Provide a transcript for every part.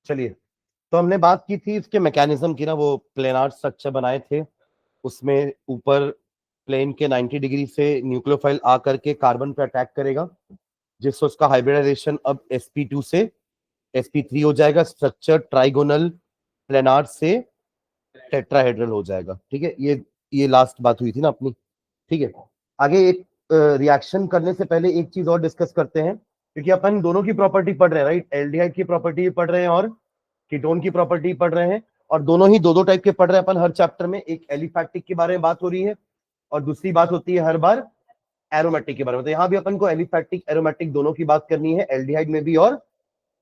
चलिए, तो हमने बात की थी इसके मैकेनिज्म की ना, वो प्लेनार स्ट्रक्चर बनाए थे। उसमें ऊपर प्लेन के 90 डिग्री से न्यूक्लियोफाइल आ करके कार्बन पे अटैक करेगा, जिससे उसका हाइब्रिडाइजेशन अब sp2 से sp3 हो जाएगा। स्ट्रक्चर ट्राइगोनल प्लेनार से टेट्राहेड्रल हो जाएगा। ठीक है, ये लास्ट बात हुई थी ना अपनी। ठीक है, आगे एक रिएक्शन करने से पहले एक चीज और डिस्कस करते हैं, क्योंकि अपन दोनों की प्रॉपर्टी पढ़ रहे हैं, राइट। एल्डिहाइड की प्रॉपर्टी भी पढ़ रहे हैं और कीटोन की प्रॉपर्टी पढ़ रहे हैं, और दोनों ही दो दो टाइप के पढ़ रहे हैं अपन हर चैप्टर में। एक एलिफैटिक के बारे में बात हो रही है और दूसरी बात होती है हर बार एरोमेटिक के बारे में। तो यहाँ भी अपन को एलिफैटिक एरोमेटिक दोनों की बात करनी है, एल्डिहाइड में भी और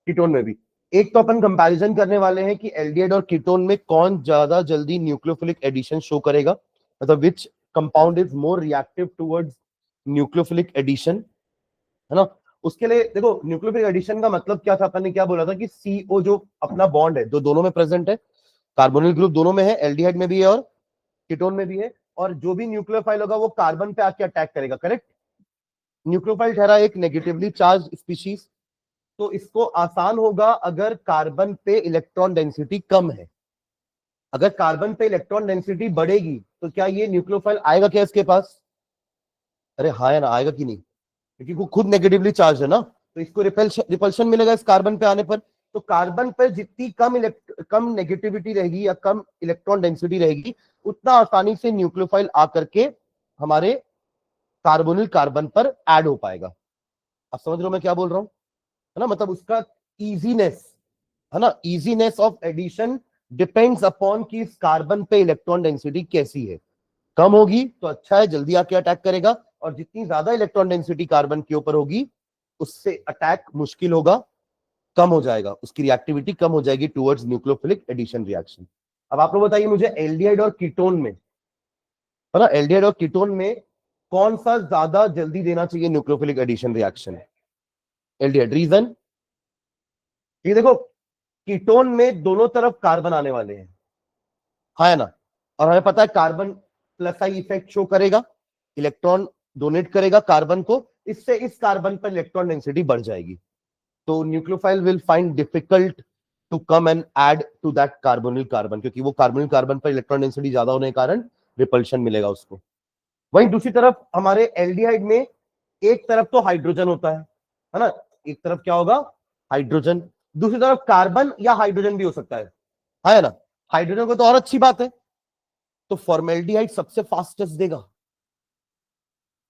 कीटोन में भी। एक तो अपन कंपैरिजन करने वाले हैं कि एल्डिहाइड और कीटोन में कौन ज्यादा जल्दी न्यूक्लियोफिलिक एडिशन शो करेगा, मतलब which compound is more reactive towards nucleophilic addition, है ना। उसके लिए देखो, न्यूक्लियोफिलिक एडिशन का मतलब क्या था, अपन ने क्या बोला था कि सीओ जो अपना बॉन्ड है जो दोनों में प्रेजेंट है, कार्बोनिल ग्रुप दोनों में है, एल्डिहाइड में भी है और कीटोन में भी है, और जो भी न्यूक्लियोफाइल होगा वो कार्बन पे आके अटैक करेगा, करेक्ट। न्यूक्लियोफाइल ठहरा एक नेगेटिवली चार्ज स्पीशीज, तो इसको आसान होगा अगर कार्बन पे इलेक्ट्रॉन डेंसिटी कम है। अगर कार्बन पे इलेक्ट्रॉन डेंसिटी बढ़ेगी तो क्या ये न्यूक्लियोफाइल आएगा क्या इसके पास? अरे हाँ या ना, आएगा कि नहीं, क्योंकि वो खुद नेगेटिवली चार्ज है ना, तो इसको रिपल्शन मिलेगा इस कार्बन पे आने पर। तो कार्बन पर जितनी कम नेगेटिविटी रहेगी या कम इलेक्ट्रॉन डेंसिटी रहेगी, उतना आसानी से न्यूक्लियोफाइल आकर के हमारे कार्बोनिल कार्बन पर ऐड हो पाएगा। आप समझ रहे हो मैं क्या बोल रहा हूं, है ना। मतलब उसका इजीनेस, है ना, easiness of addition depends upon कि इस कार्बन पे इलेक्ट्रॉन डेंसिटी कैसी है। कम होगी तो अच्छा है, जल्दी आके अटैक करेगा, और जितनी ज्यादा इलेक्ट्रॉन डेंसिटी कार्बन के ऊपर होगी उससे अटैक मुश्किल होगा, कम हो जाएगा, उसकी रिएक्टिविटी कम हो जाएगी टुवर्ड्स न्यूक्लियोफिलिक एडिशन रिएक्शन। अब आप लोग बताइए मुझे, एल्डिहाइड और कीटोन में, है ना, एल्डिहाइड और कीटोन में कौन सा ज्यादा जल्दी देना चाहिए nucleophilic addition reaction? Aldehyde. Reason, ये देखो, कीटोन में दोनों तरफ कार्बन आने वाले हैं, हाँ है ना, और हमें पता है carbon plus I effect show करेगा, इलेक्ट्रॉन डोनेट करेगा कार्बन को, इससे इस कार्बन पर इलेक्ट्रॉन डेंसिटी बढ़ जाएगी। तो nucleophile will find difficult to come and add to that carbonyl carbon, क्योंकि वो कार्बोनिल कार्बन पर इलेक्ट्रॉन डेंसिटी ज्यादा होने के कारण रिपल्शन मिलेगा उसको। वहीं दूसरी तरफ हमारे एल्डिहाइड में एक तरफ तो हाइड्रोजन होता है ना, एक तरफ क्या होगा, हाइड्रोजन, दूसरी तरफ कार्बन या हाइड्रोजन भी हो सकता है ना। हाइड्रोजन को तो और अच्छी बात है, तो फॉर्मेल्डिहाइड सबसे फास्टेस्ट देगा।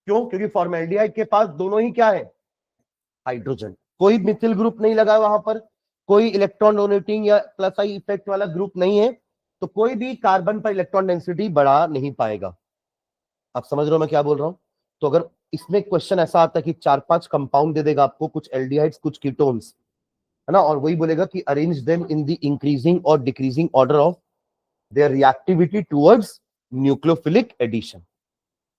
क्यों? क्योंकि फॉर्मेल्डिहाइड के पास दोनों ही क्या है, हाइड्रोजन, कोई मिथिल ग्रुप नहीं लगा है वहां पर, कोई इलेक्ट्रॉन डोनेटिंग या प्लस आई इफेक्ट वाला ग्रुप नहीं है, तो कोई भी कार्बन पर इलेक्ट्रॉन डेंसिटी बढ़ा नहीं पाएगा। आप समझ रहे हो मैं क्या बोल रहा हूं? तो अगर इसमें क्वेश्चन ऐसा आता है कि 4-5 कंपाउंड दे देगा आपको, कुछ एल्डिहाइड्स कुछ कीटोन्स, है ना, और वही बोलेगा कि arrange them in the increasing और decreasing order of their reactivity towards nucleophilic addition,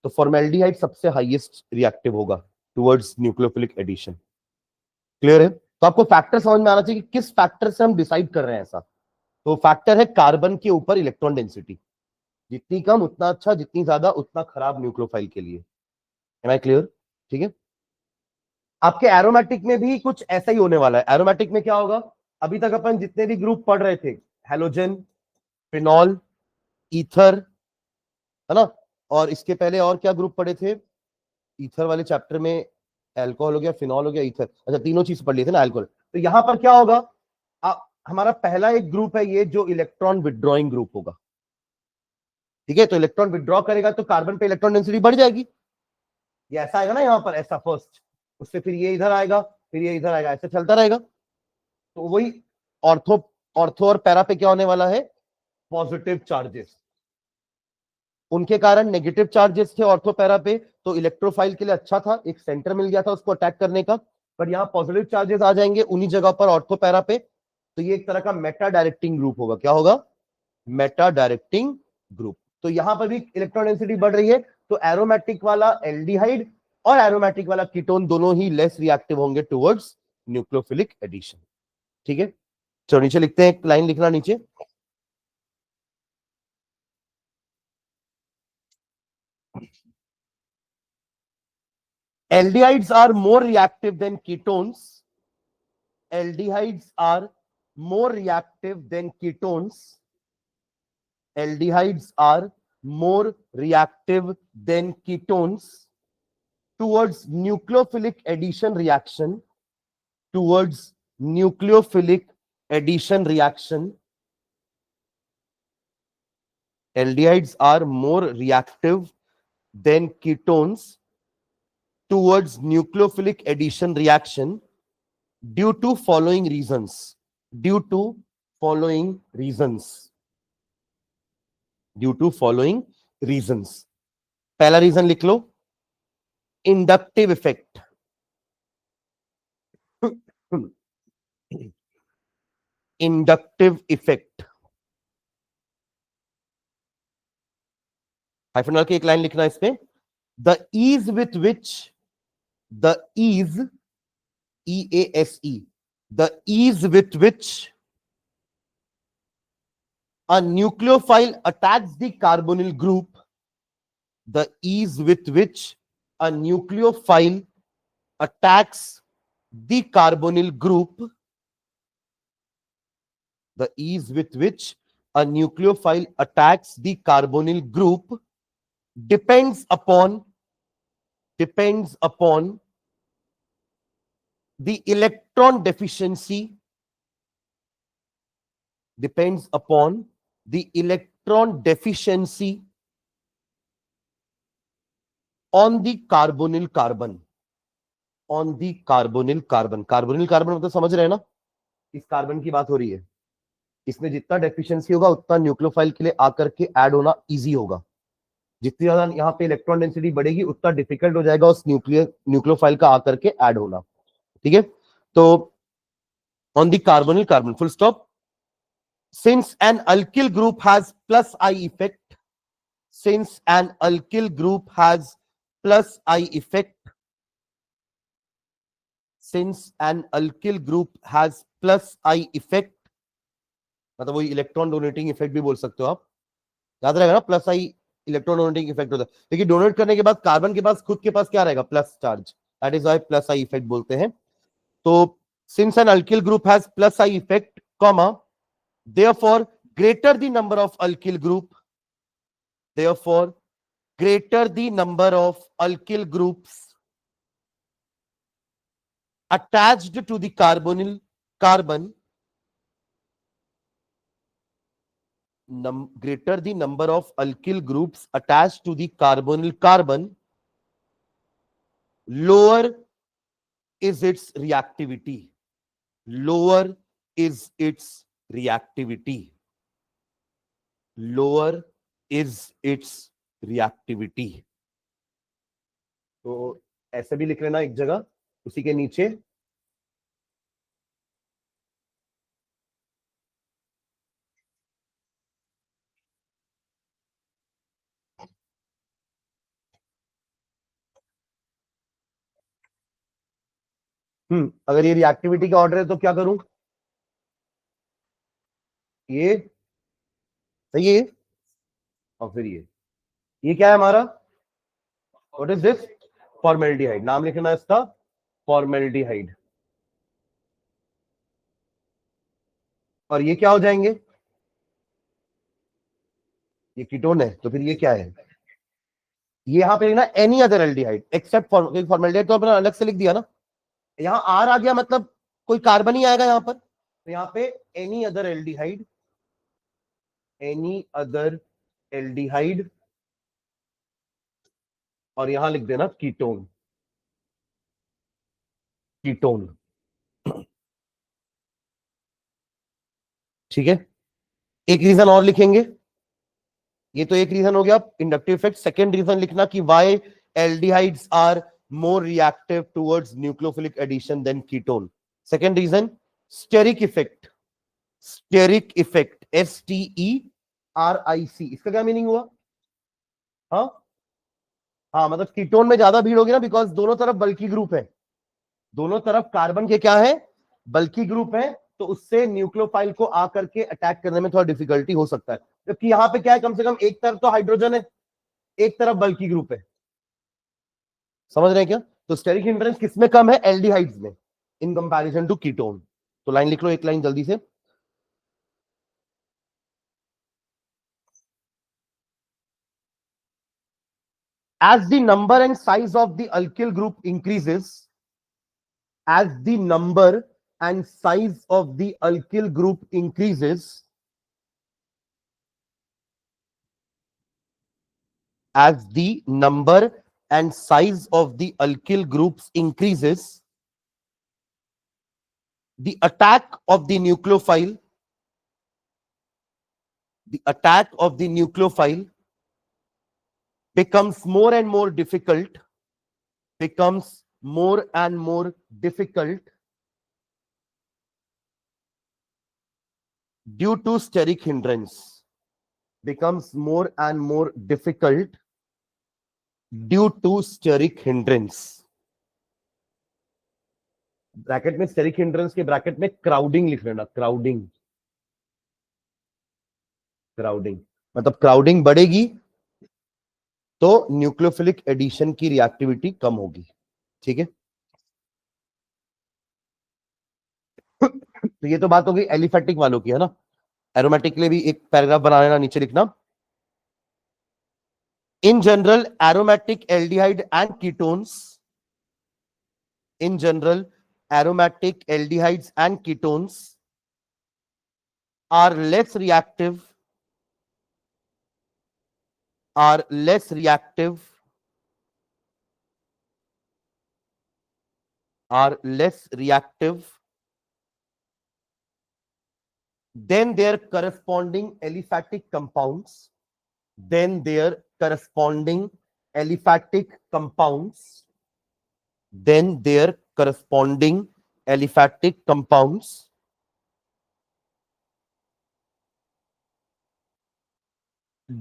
तो फॉर्मेल्डिहाइड सबसे हाईएस्ट रिएक्टिव होगा टुवर्ड्स न्यूक्लियोफिलिक एडिशन। क्लियर है? तो आपको फैक्टर समझ में आना चाहिए कि किस फैक्टर से हम डिसाइड कर रहे हैं ऐसा। तो फैक्टर है कार्बन के ऊपर इलेक्ट्रॉन डेंसिटी, जितनी कम उतना अच्छा, जितनी ज्यादा उतना खराब न्यूक्लियोफाइल के लिए। Am I clear? ठीक है। आपके एरोमेटिक में भी कुछ ऐसा ही होने वाला है। एरोमेटिक में क्या होगा, अभी तक अपन जितने भी ग्रुप पढ़ रहे थे, हेलोजन, फिनॉल, ईथर, है ना, और इसके पहले और क्या ग्रुप पढ़े थे ईथर वाले चैप्टर में? एल्कोहल हो गया, फिनॉल हो गया, ईथर, अच्छा तीनों चीज पढ़ लिए थे ना एल्कोहल। तो यहां पर क्या होगा, हमारा पहला एक ग्रुप है ये जो इलेक्ट्रॉन विड्रॉइंग ग्रुप होगा। ठीक है, तो इलेक्ट्रॉन विड्रॉ करेगा तो कार्बन पे इलेक्ट्रॉन डेंसिटी बढ़ जाएगी, ये ऐसा आएगा ना यहाँ पर, ऐसा फर्स्ट, उससे फिर ये इधर आएगा, फिर ये इधर आएगा, ऐसे चलता रहेगा। तो वही ऑर्थो ऑर्थो और पैरा पे क्या होने वाला है, पॉजिटिव चार्जेस, उनके कारण नेगेटिव चार्जेस थे ऑर्थो पैरा पे, तो इलेक्ट्रोफाइल के लिए अच्छा था, एक सेंटर मिल गया था उसको अटैक करने का। पर यहाँ पॉजिटिव चार्जेस आ जाएंगे उन्हीं जगह पर ऑर्थो पैरा पे, तो ये एक तरह का मेटा डायरेक्टिंग ग्रुप होगा। क्या होगा? Meta directing group. तो यहां पर भी इलेक्ट्रॉन डेंसिटी बढ़ रही है, तो एरोमेटिक वाला एल्डिहाइड और एरोमेटिक वाला कीटोन दोनों ही लेस रिएक्टिव होंगे टुवर्ड्स न्यूक्लियोफिलिक एडिशन। ठीक है, चलो नीचे लिखते हैं, एक लाइन लिखना नीचे। Aldehydes are more reactive than ketones. Aldehydes are more reactive than ketones. Aldehydes are more reactive than ketones towards nucleophilic addition reaction. Towards nucleophilic addition reaction. Aldehydes are more reactive than ketones towards nucleophilic addition reaction due to following reasons. Due to following reasons. Due to following reasons. पहला reason लिख लो, inductive effect. Inductive effect. Hyphen डाल के एक line लिखना इस पे. The ease with which, the ease, EASE, the ease with which a nucleophile attacks the carbonyl group, the ease with which a nucleophile attacks the carbonyl group, the ease with which a nucleophile attacks the carbonyl group depends upon the electron deficiency, depends upon the electron deficiency on the carbonyl carbon, on the carbonyl carbon. carbonyl carbon मतलब समझ रहे हैं ना, इस carbon की बात हो रही है. इसमें जितना डेफिशिएंसी होगा उतना न्यूक्लियोफाइल के लिए आकर के ऐड होना इजी होगा. जितनी ज्यादा यहाँ पे इलेक्ट्रॉन डेंसिटी बढ़ेगी उतना डिफिकल्ट हो जाएगा उस न्यूक्लियोफाइल का आकर के ऐड होना. ठीक है, तो on the carbonyl carbon, full stop. Since an alkyl group has plus I effect, since an alkyl group has plus I effect, since an alkyl group has plus I effect, मतलब वही electron donating effect भी बोल सकते हो आप, याद रहेगा ना, प्लस आई इलेक्ट्रॉन डोनेटिंग इफेक्ट होता है. लेकिन डोनेट करने के बाद कार्बन के पास खुद के पास क्या रहेगा, plus charge. That is why plus I effect बोलते हैं. तो since an alkyl group has plus I effect, comma, therefore greater the number of alkyl group, therefore greater the number of alkyl groups attached to the carbonyl carbon, greater the number of alkyl groups attached to the carbonyl carbon, lower is its reactivity. Lower is its reactivity. Lower is its reactivity. तो ऐसे भी लिख लेना एक जगह उसी के नीचे. अगर ये रिएक्टिविटी का ऑर्डर है तो क्या करूं, ये सही है, और फिर ये क्या है हमारा, व्हाट इज दिस, फॉर्मेल्डिहाइड. नाम लिखना इसका फॉर्मेल्डिहाइड. और ये क्या हो जाएंगे, ये कीटोन है, तो फिर ये क्या है, ये यहां पे लिखना any other aldehyde except formaldehyde, तो अपना अलग से लिख दिया ना. यहां आर आ गया मतलब कोई कार्बन ही आएगा यहां पर, तो यहां पे any other aldehyde, any other aldehyde, और यहां लिख देना कीटोन, कीटोन. ठीक है, एक रीजन और लिखेंगे. ये तो एक रीजन हो गया इंडक्टिव इफेक्ट. सेकेंड रीजन लिखना कि why aldehydes are more reactive towards nucleophilic addition than ketone. Second reason, steric effect. Steric effect, STERIC. इसका क्या मीनिंग हुआ, हाँ मतलब कीटोन में ज्यादा भीड़ होगी ना, बिकॉज दोनों तरफ बल्की ग्रुप है, दोनों तरफ कार्बन के क्या है, बल्की ग्रुप है, तो उससे न्यूक्लियोफाइल को आकर के अटैक करने में थोड़ा डिफिकल्टी हो सकता है. जबकि यहां पे क्या है, कम से कम एक तरफ तो हाइड्रोजन है, एक तरफ बल्की ग्रुप है. समझ रहे हैं क्या. तो स्टेरिक हिंड्रेंस किसमें कम है, एल्डिहाइड्स में, इन कंपैरिजन टू कीटोन. तो लाइन लिख लो एक लाइन जल्दी से. as the number and size of the alkyl group increases, as the number and size of the alkyl group increases, as the number and size of the alkyl groups increases, the attack of the nucleophile, becomes more and more difficult, due to steric hindrance, becomes more and more difficult due to steric hindrance. Bracket में steric hindrance के bracket में crowding लिख लेना, crowding मतलब crowding बढ़ेगी तो nucleophilic addition की reactivity कम होगी, ठीक है। तो ये तो बात होगी एलिफेटिक वालों की, है ना। एरोमेटिक के लिए भी एक पैराग्राफ बना लेना, नीचे लिखना, in general aromatic aldehyde and ketones, in general aromatic aldehydes and ketones are less reactive than their corresponding aliphatic compounds,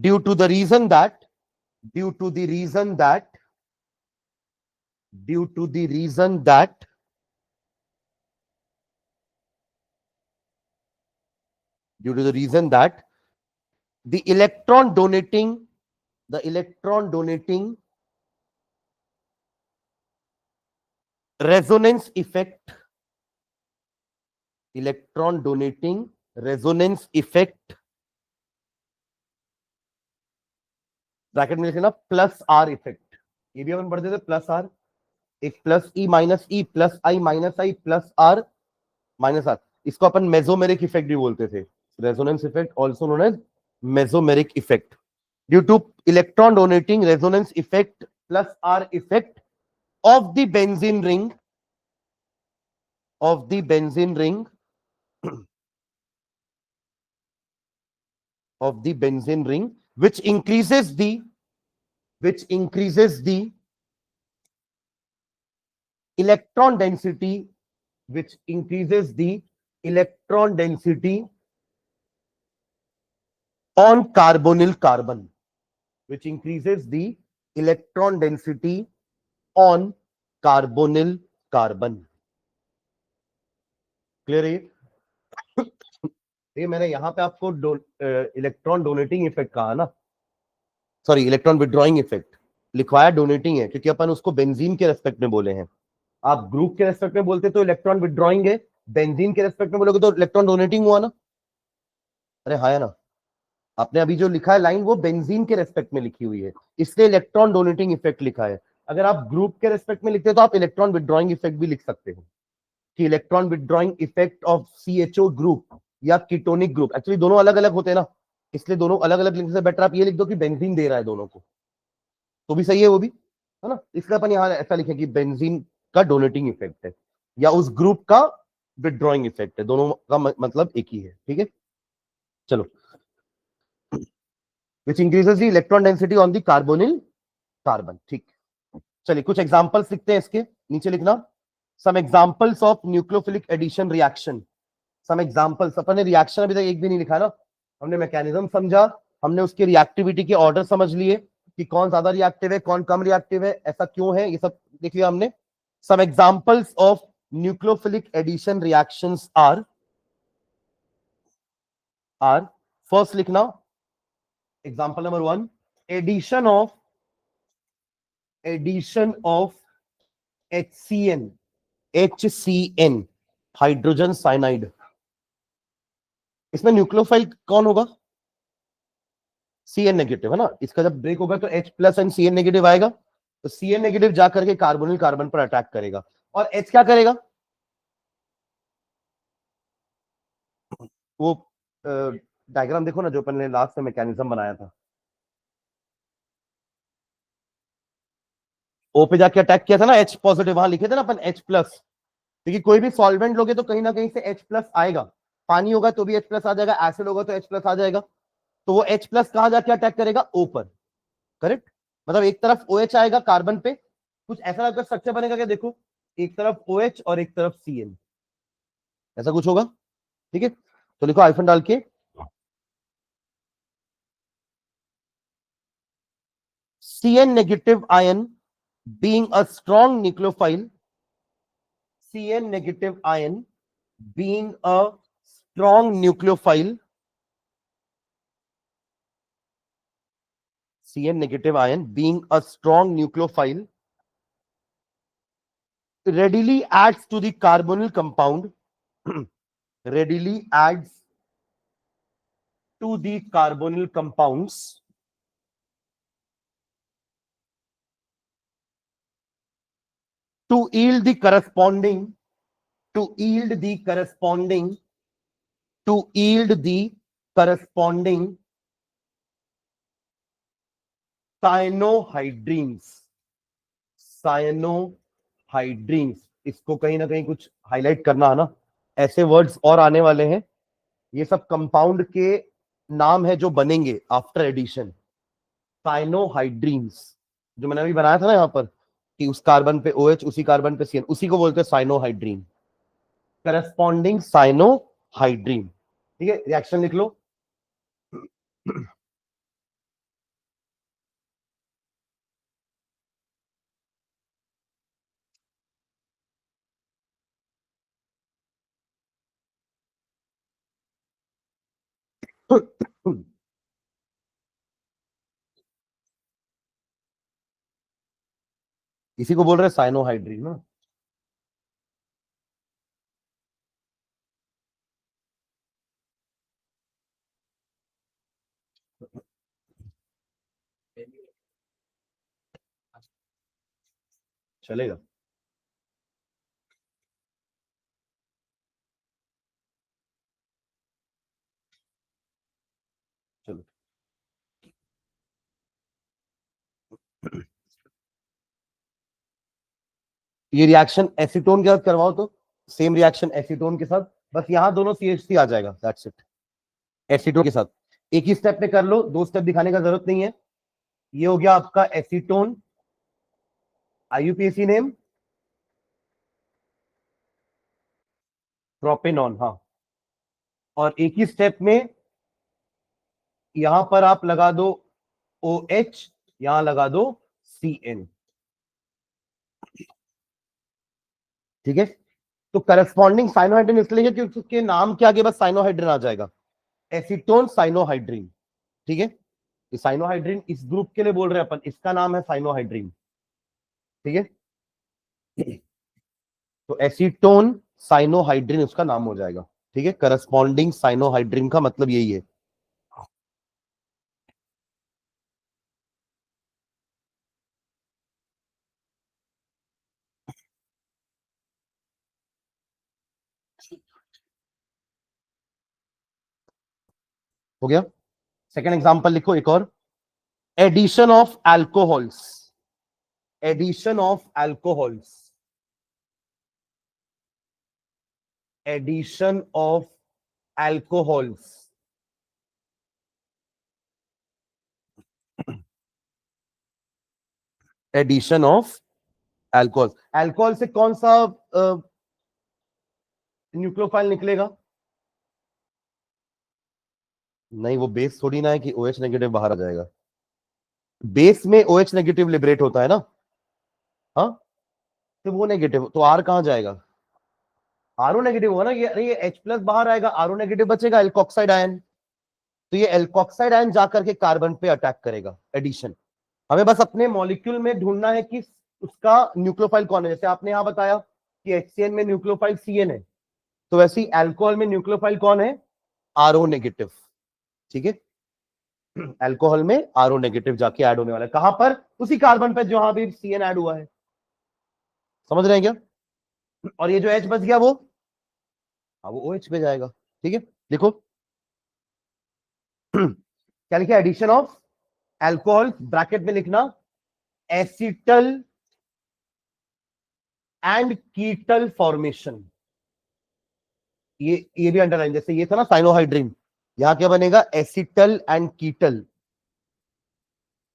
due to the reason that the electron donating resonance effect, bracket में लिखना plus R effect, ये भी अपन पढ़ते थे, plus R, एक plus E minus E plus I minus I plus R minus R, इसको अपन मेसोमेरिक इफेक्ट भी बोलते थे, resonance effect also known as mesomeric effect, due to electron donating resonance effect plus R effect of the benzene ring, which increases the electron density, on carbonyl carbon, clear है ये मैंने यहां पे आपको electron donating effect कहा ना, sorry electron withdrawing effect लिखवाया, donating है क्योंकि अपन उसको बेंजीन के रेस्पेक्ट में बोले हैं। आप ग्रुप के रेस्पेक्ट में बोलते तो इलेक्ट्रॉन विड्रॉइंग है, बेंजीन के रेस्पेक्ट में बोलोगे तो इलेक्ट्रॉन डोनेटिंग हुआ ना। अरे हाँ है ना, आपने अभी जो लिखा है लाइन वो बेंजीन के रेस्पेक्ट में लिखी हुई है, इसलिए इलेक्ट्रॉन डोनेटिंग इफेक्ट लिखा है। अगर आप ग्रुप के रेस्पेक्ट में लिखते हो तो आप इलेक्ट्रॉन विड्रॉइंग इफेक्ट भी लिख सकते हो कि electron withdrawing effect of CHO group या कीटोनिक ग्रुप, एक्चुअली दोनों अलग अलग होते हैं ना, इसलिए दोनों अलग अलग लिखने से बेटर आप ये लिख दो कि बेंजीन दे रहा है दोनों को, तो भी सही है वो भी, है ना। इसलिए अपन यहाँ ऐसा लिखे कि बेंजीन का डोनेटिंग इफेक्ट है या उस ग्रुप का विड्रॉइंग इफेक्ट है, दोनों का मतलब एक ही है, ठीक है। चलो, which increases the electron density on the carbonyl carbon, ठीक। चलिए कुछ एग्जांपल्स लिखते हैं इसके, नीचे लिखना some examples of nucleophilic addition reaction, some examples। अपन ने रिएक्शन अभी तक एक भी नहीं लिखा ना, हमने मैकेनिज्म समझा, हमने उसके रिएक्टिविटी के ऑर्डर समझ लिए कि कौन ज्यादा रिएक्टिव है कौन कम रिएक्टिव है, ऐसा क्यों है, ये सब देख लिया हमने। some examples of nucleophilic addition reactions are first लिखना example number 1, addition of HCN hydrogen cyanide, इसमें न्यूक्लियोफाइल कौन होगा, Cn नेगेटिव है ना, इसका जब ब्रेक होगा तो H plus and Cn negative आएगा, तो Cn नेगेटिव जा करके कार्बोनिल कार्बन पर अटैक करेगा, और H क्या करेगा, वो डायग्राम देखो ना जो अपन ने लास्ट में मैकेनिज्म बनाया था, O पे जाके अटैक किया था ना, H पॉजिटिव, वहां लिखे थे ना अपन H प्लस, क्योंकि कोई भी सॉल्वेंट लोगे तो कहीं ना कहीं से H प्लस आएगा, पानी होगा तो भी H प्लस आ जाएगा, एसिड होगा तो H प्लस आ जाएगा, तो वो H प्लस कहां जाके अटैक करेगा, O पर, करेक्ट। मतलब एक तरफ OH आएगा कार्बन पे, कुछ ऐसा लगता स्ट्रक्चर बनेगा क्या, देखो एक तरफ OH और एक तरफ Cn, ऐसा कुछ होगा, ठीक है। तो लिखो हाइफन डाल के, Cn negative ion being a strong nucleophile, Cn negative ion being a strong nucleophile, Cn negative ion being a strong nucleophile readily adds to the carbonyl compound, readily adds to the carbonyl compounds to yield the corresponding, to yield the corresponding, to yield the corresponding साइनोहाइड्रीन्स, साइनोहाइड्रीन्स, इसको कहीं ना कहीं कुछ highlight करना है ना, ऐसे words और आने वाले हैं, ये सब कंपाउंड के नाम है जो बनेंगे आफ्टर एडिशन। साइनोहाइड्रीन्स जो मैंने अभी बनाया था ना यहाँ पर, कि उस कार्बन पे OH, उसी कार्बन पे CN, उसी को बोलते हैं साइनोहाइड्रीन, करस्पॉन्डिंग साइनोहाइड्रीन, ठीक है। रिएक्शन लिख लो। इसी को बोल रहे हैं साइनोहाइड्रीन ना। चलेगा, चलो। ये रिएक्शन एसीटोन के साथ करवाओ तो सेम रिएक्शन एसीटोन के साथ, बस यहां दोनों CH3 आ जाएगा, दैट्स इट। एसीटोन के साथ एक ही स्टेप में कर लो, दो स्टेप दिखाने का जरूरत नहीं है। ये हो गया आपका एसीटोन, IUPAC नेम प्रोपेनॉन, हाँ। और एक ही स्टेप में यहां पर आप लगा दो OH, यहां लगा दो CN, ठीक है। तो करस्पॉन्डिंग साइनोहाइड्रीन इसलिए क्योंकि उसके नाम के आगे बस साइनोहाइड्रीन आ जाएगा, एसीटोन साइनोहाइड्रीन, ठीक है। साइनोहाइड्रीन इस ग्रुप के लिए बोल रहे हैं अपन, इसका नाम है साइनोहाइड्रीन, ठीक है। तो एसीटोन साइनोहाइड्रीन उसका नाम हो जाएगा, ठीक है। करस्पॉन्डिंग साइनोहाइड्रीन का मतलब यही है। हो गया। सेकेंड एग्जांपल लिखो एक और, addition of alcohols, addition of alcohols, addition of alcohols, addition of alcohol, alcohol से कौन सा न्यूक्लियोफाइल निकलेगा, नहीं वो बेस थोड़ी ना है कि OH नेगेटिव बाहर आ जाएगा, बेस में OH नेगेटिव लिबरेट होता है ना, हाँ। तो वो नेगेटिव तो R कहां जाएगा, RO नेगेटिव होगा ना, ये H प्लस बाहर आएगा, RO नेगेटिव बचेगा, एल्कोक्साइड आयन, तो ये एल्कोक्साइड आयन जाकर के कार्बन पे अटैक करेगा, एडिशन। हमें बस अपने मॉलिक्यूल में ढूंढना है कि उसका न्यूक्लियोफाइल कौन है, जैसे आपने यहां बताया कि HCN में न्यूक्लियोफाइल CN है, तो वैसे ही अल्कोहल में न्यूक्लियोफाइल कौन है, RO नेगेटिव, ठीक है। अल्कोहल में आरओ नेगेटिव जाके ऐड होने वाला है, कहां पर? उसी कार्बन पे जहां भी CN ऐड हुआ है। समझ रहे हैं क्या? और ये जो H बच गया वो, हाँ, वो OH पे जाएगा। ठीक है, देखो क्या लिखा? एडिशन ऑफ अल्कोहल, ब्रैकेट में लिखना एसिटल एंड कीटल फॉर्मेशन। ये भी अंडरलाइन, जैसे ये था ना साइनोहाइड्रिन, यहां क्या बनेगा? Acetal and ketal,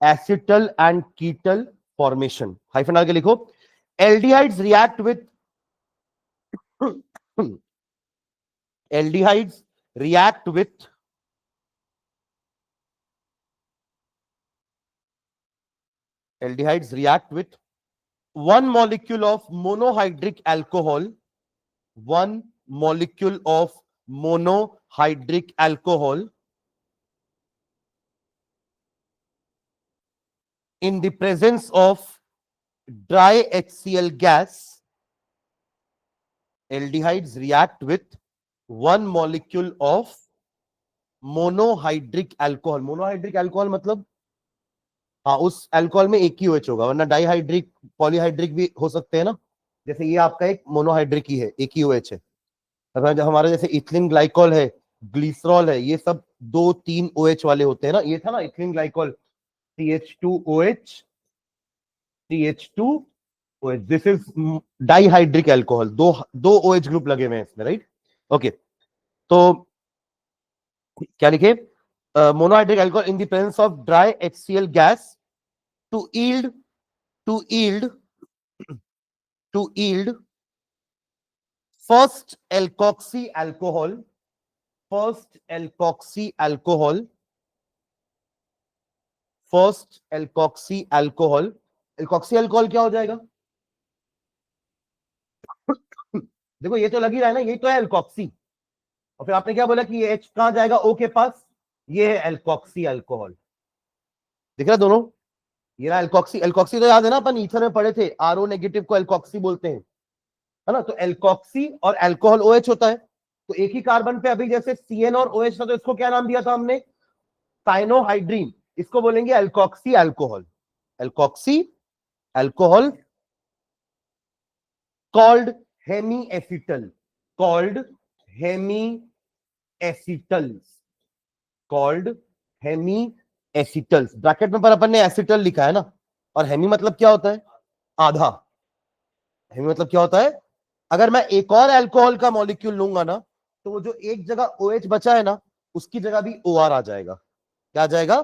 acetal and ketal formation. Hyphen डाल के लिखो। Aldehydes react with aldehydes react with aldehydes react with one molecule of monohydric alcohol, one molecule of monohydric alcohol in the presence of dry HCl gas. Aldehydes react with one molecule of monohydric alcohol. Monohydric alcohol मतलब हाँ, उस alcohol में एक ही OH होगा, वरना dihydric polyhydric भी हो सकते हैं ना। जैसे ये आपका एक मोनोहाइड्रिक ही है, एक ही OH है। हमारा जैसे इथिलीन ग्लाइकॉल है, ग्लिसरॉल है, ये सब 2-3 OH वाले होते हैं ना। ये था ना ethylene glycol, CH2OH, CH2OH, this is dihydric alcohol, दो OH ग्रुप लगे हुए हैं इसमें, राइट? ओके, तो क्या लिखे? Monohydric alcohol in the presence of dry HCl gas to yield to yield to yield first alkoxy alcohol, first alkoxy alcohol, first alkoxy alcohol। alkoxy alcohol क्या हो जाएगा? देखो ये तो लग ही रहा है ना, ये तो है alkoxy, और फिर आपने क्या बोला कि ये H कहां जाएगा? O के पास, ये है alkoxy alcohol। दिख रहा है दोनों? ये रहा एल्कॉक्सी। एल्कॉक्सी तो याद है ना, अपन ईथर में पढ़े थे, आरओ नेगेटिव को एल्कॉक्सी बोलते हैं, है ना? तो एल्कॉक्सी और अल्कोहल OH होता है, तो एक ही कार्बन पे अभी जैसे CN और OH था, तो इसको क्या नाम दिया था हमने? साइनोहाइड्रीन। इसको बोलेंगे alkoxy alcohol, alkoxy alcohol called hemi acetal, called hemi acetals, called hemi acetals. Bracket में पर अपन ने एसिटल लिखा है ना, और हेमी मतलब क्या होता है? आधा। हेमी मतलब क्या होता है? अगर मैं एक और अल्कोहल का मॉलिक्यूल लूंगा ना, तो वो जो एक जगह OH बचा है ना, उसकी जगह भी OR आ जाएगा। क्या आ जाएगा?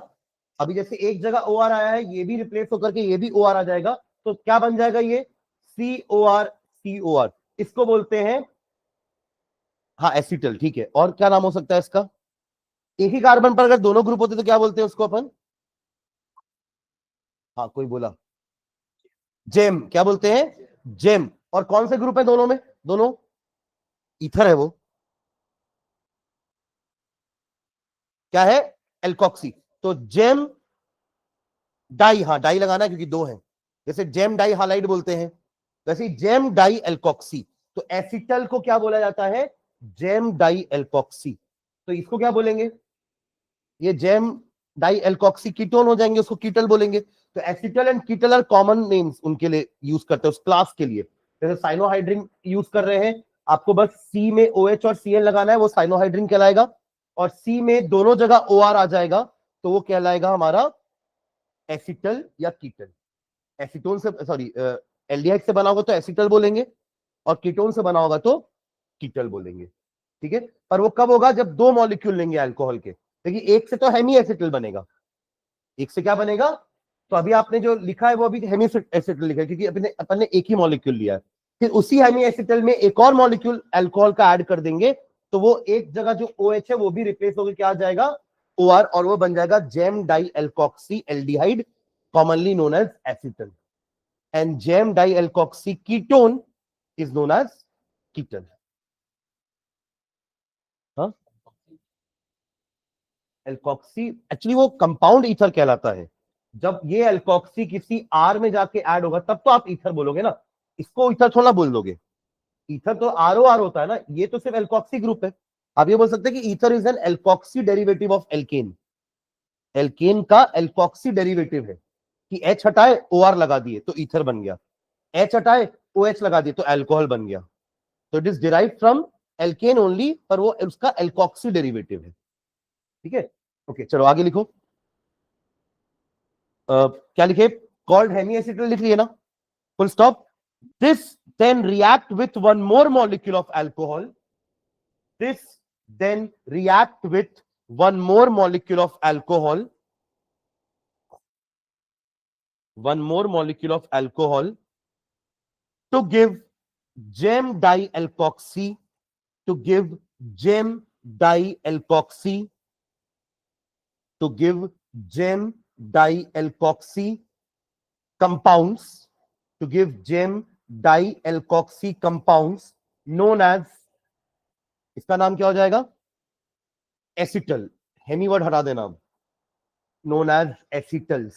अभी जैसे एक जगह OR आया है, ये भी रिप्लेस होकर के ये भी OR आ जाएगा, तो क्या बन जाएगा? ये COR, COR। इसको बोलते हैं, हाँ, एसिटल। ठीक है, और क्या नाम हो सकता है इसका? एक ही कार्बन पर अगर दोनों ग्रुप होते तो क्या बोलते हैं उसको अपन? हाँ, कोई बोला? जेम। क्या बोलते हैं? जेम। और कौन से ग्रुप है दोनों में? दोनों ईथर है वो, क्या है? एल्कॉक्सी। तो जेम डाई, हाँ डाई लगाना है क्योंकि दो है, जैसे जेम डाई हालाइड बोलते हैं, वैसे जेम डाई एल्कॉक्सी। तो एसिटल को क्या बोला जाता है? Gem di alkoxy. तो इसको क्या बोलेंगे? ये जेम डाई एल्कॉक्सी कीटोन हो जाएंगे, उसको कीटल बोलेंगे। तो acetal and ketal are common names उनके लिए यूज करते हैं उस क्लास के लिए। जैसे साइनोहाइड्रिन यूज कर रहे हैं, आपको बस सी में OH और CN लगाना है, वो साइनोहाइड्रिन कहलाएगा। और सी में दोनों जगह OR आ जाएगा, तो वो कहलाएगा हमारा एसिटल या कीटल। एसीटोन से, सॉरी, एल्डिहाइड से बना होगा तो एसिटल बोलेंगे, और कीटोन से बना होगा तो कीटल बोलेंगे। ठीक है, पर वो कब होगा? जब दो मॉलिक्यूल लेंगे अल्कोहल के। देखिए एक से तो हेमी एसिटल बनेगा, एक से क्या बनेगा? तो अभी आपने जो लिखा है वो अभी हेमी एसिटल लिखा है, क्योंकि अपन ने एक ही मॉलिक्यूल लिया है। फिर उसी हेमी एसिटल में एक और मॉलिक्यूल अल्कोहल का ऐड कर देंगे, तो वो एक जगह जो OH है वो भी रिप्लेस होकर क्या आ जाएगा? OR, और वो बन जाएगा gem di alkoxy aldehyde, commonly known as acetal. And gem di alkoxy ketone is known as ketal. हाँ, एल्कोक्सी एक्चुअली वो कंपाउंड ईथर कहलाता है। जब ये एल्कोक्सी किसी R में जाके ऐड होगा तब तो आप ईथर बोलोगे ना, इसको ईथर थोड़ा बोल दोगे। ईथर तो ROR होता है ना, ये तो सिर्फ एल्कोक्सी ग्रुप है। आप ये बोल सकते हैं कि ether is an alkoxy derivative of alkane. Alkane का एल्कोक्सी डेरिवेटिव है कि H हटाए OR लगा दिए तो ईथर बन गया, H हटाए OH लगा दिए तो अल्कोहल बन गया। तो it is derive from alkane only, पर वो उसका एल्कोक्सी डेरिवेटिव है। ठीक है, ओके चलो आगे लिखो। क्या लिखे? कॉल्ड हेमी एसिटल लिख लिए ना, full stop. This then react with one more molecule of alcohol, this then react with one more molecule of alcohol, to give gem dialkoxy, to give gem dialkoxy, to give gem dialkoxy compounds, to give gem dialkoxy compounds known as, इसका नाम क्या हो जाएगा? Acetal. Hemy word हटा देना अब, known as acetals,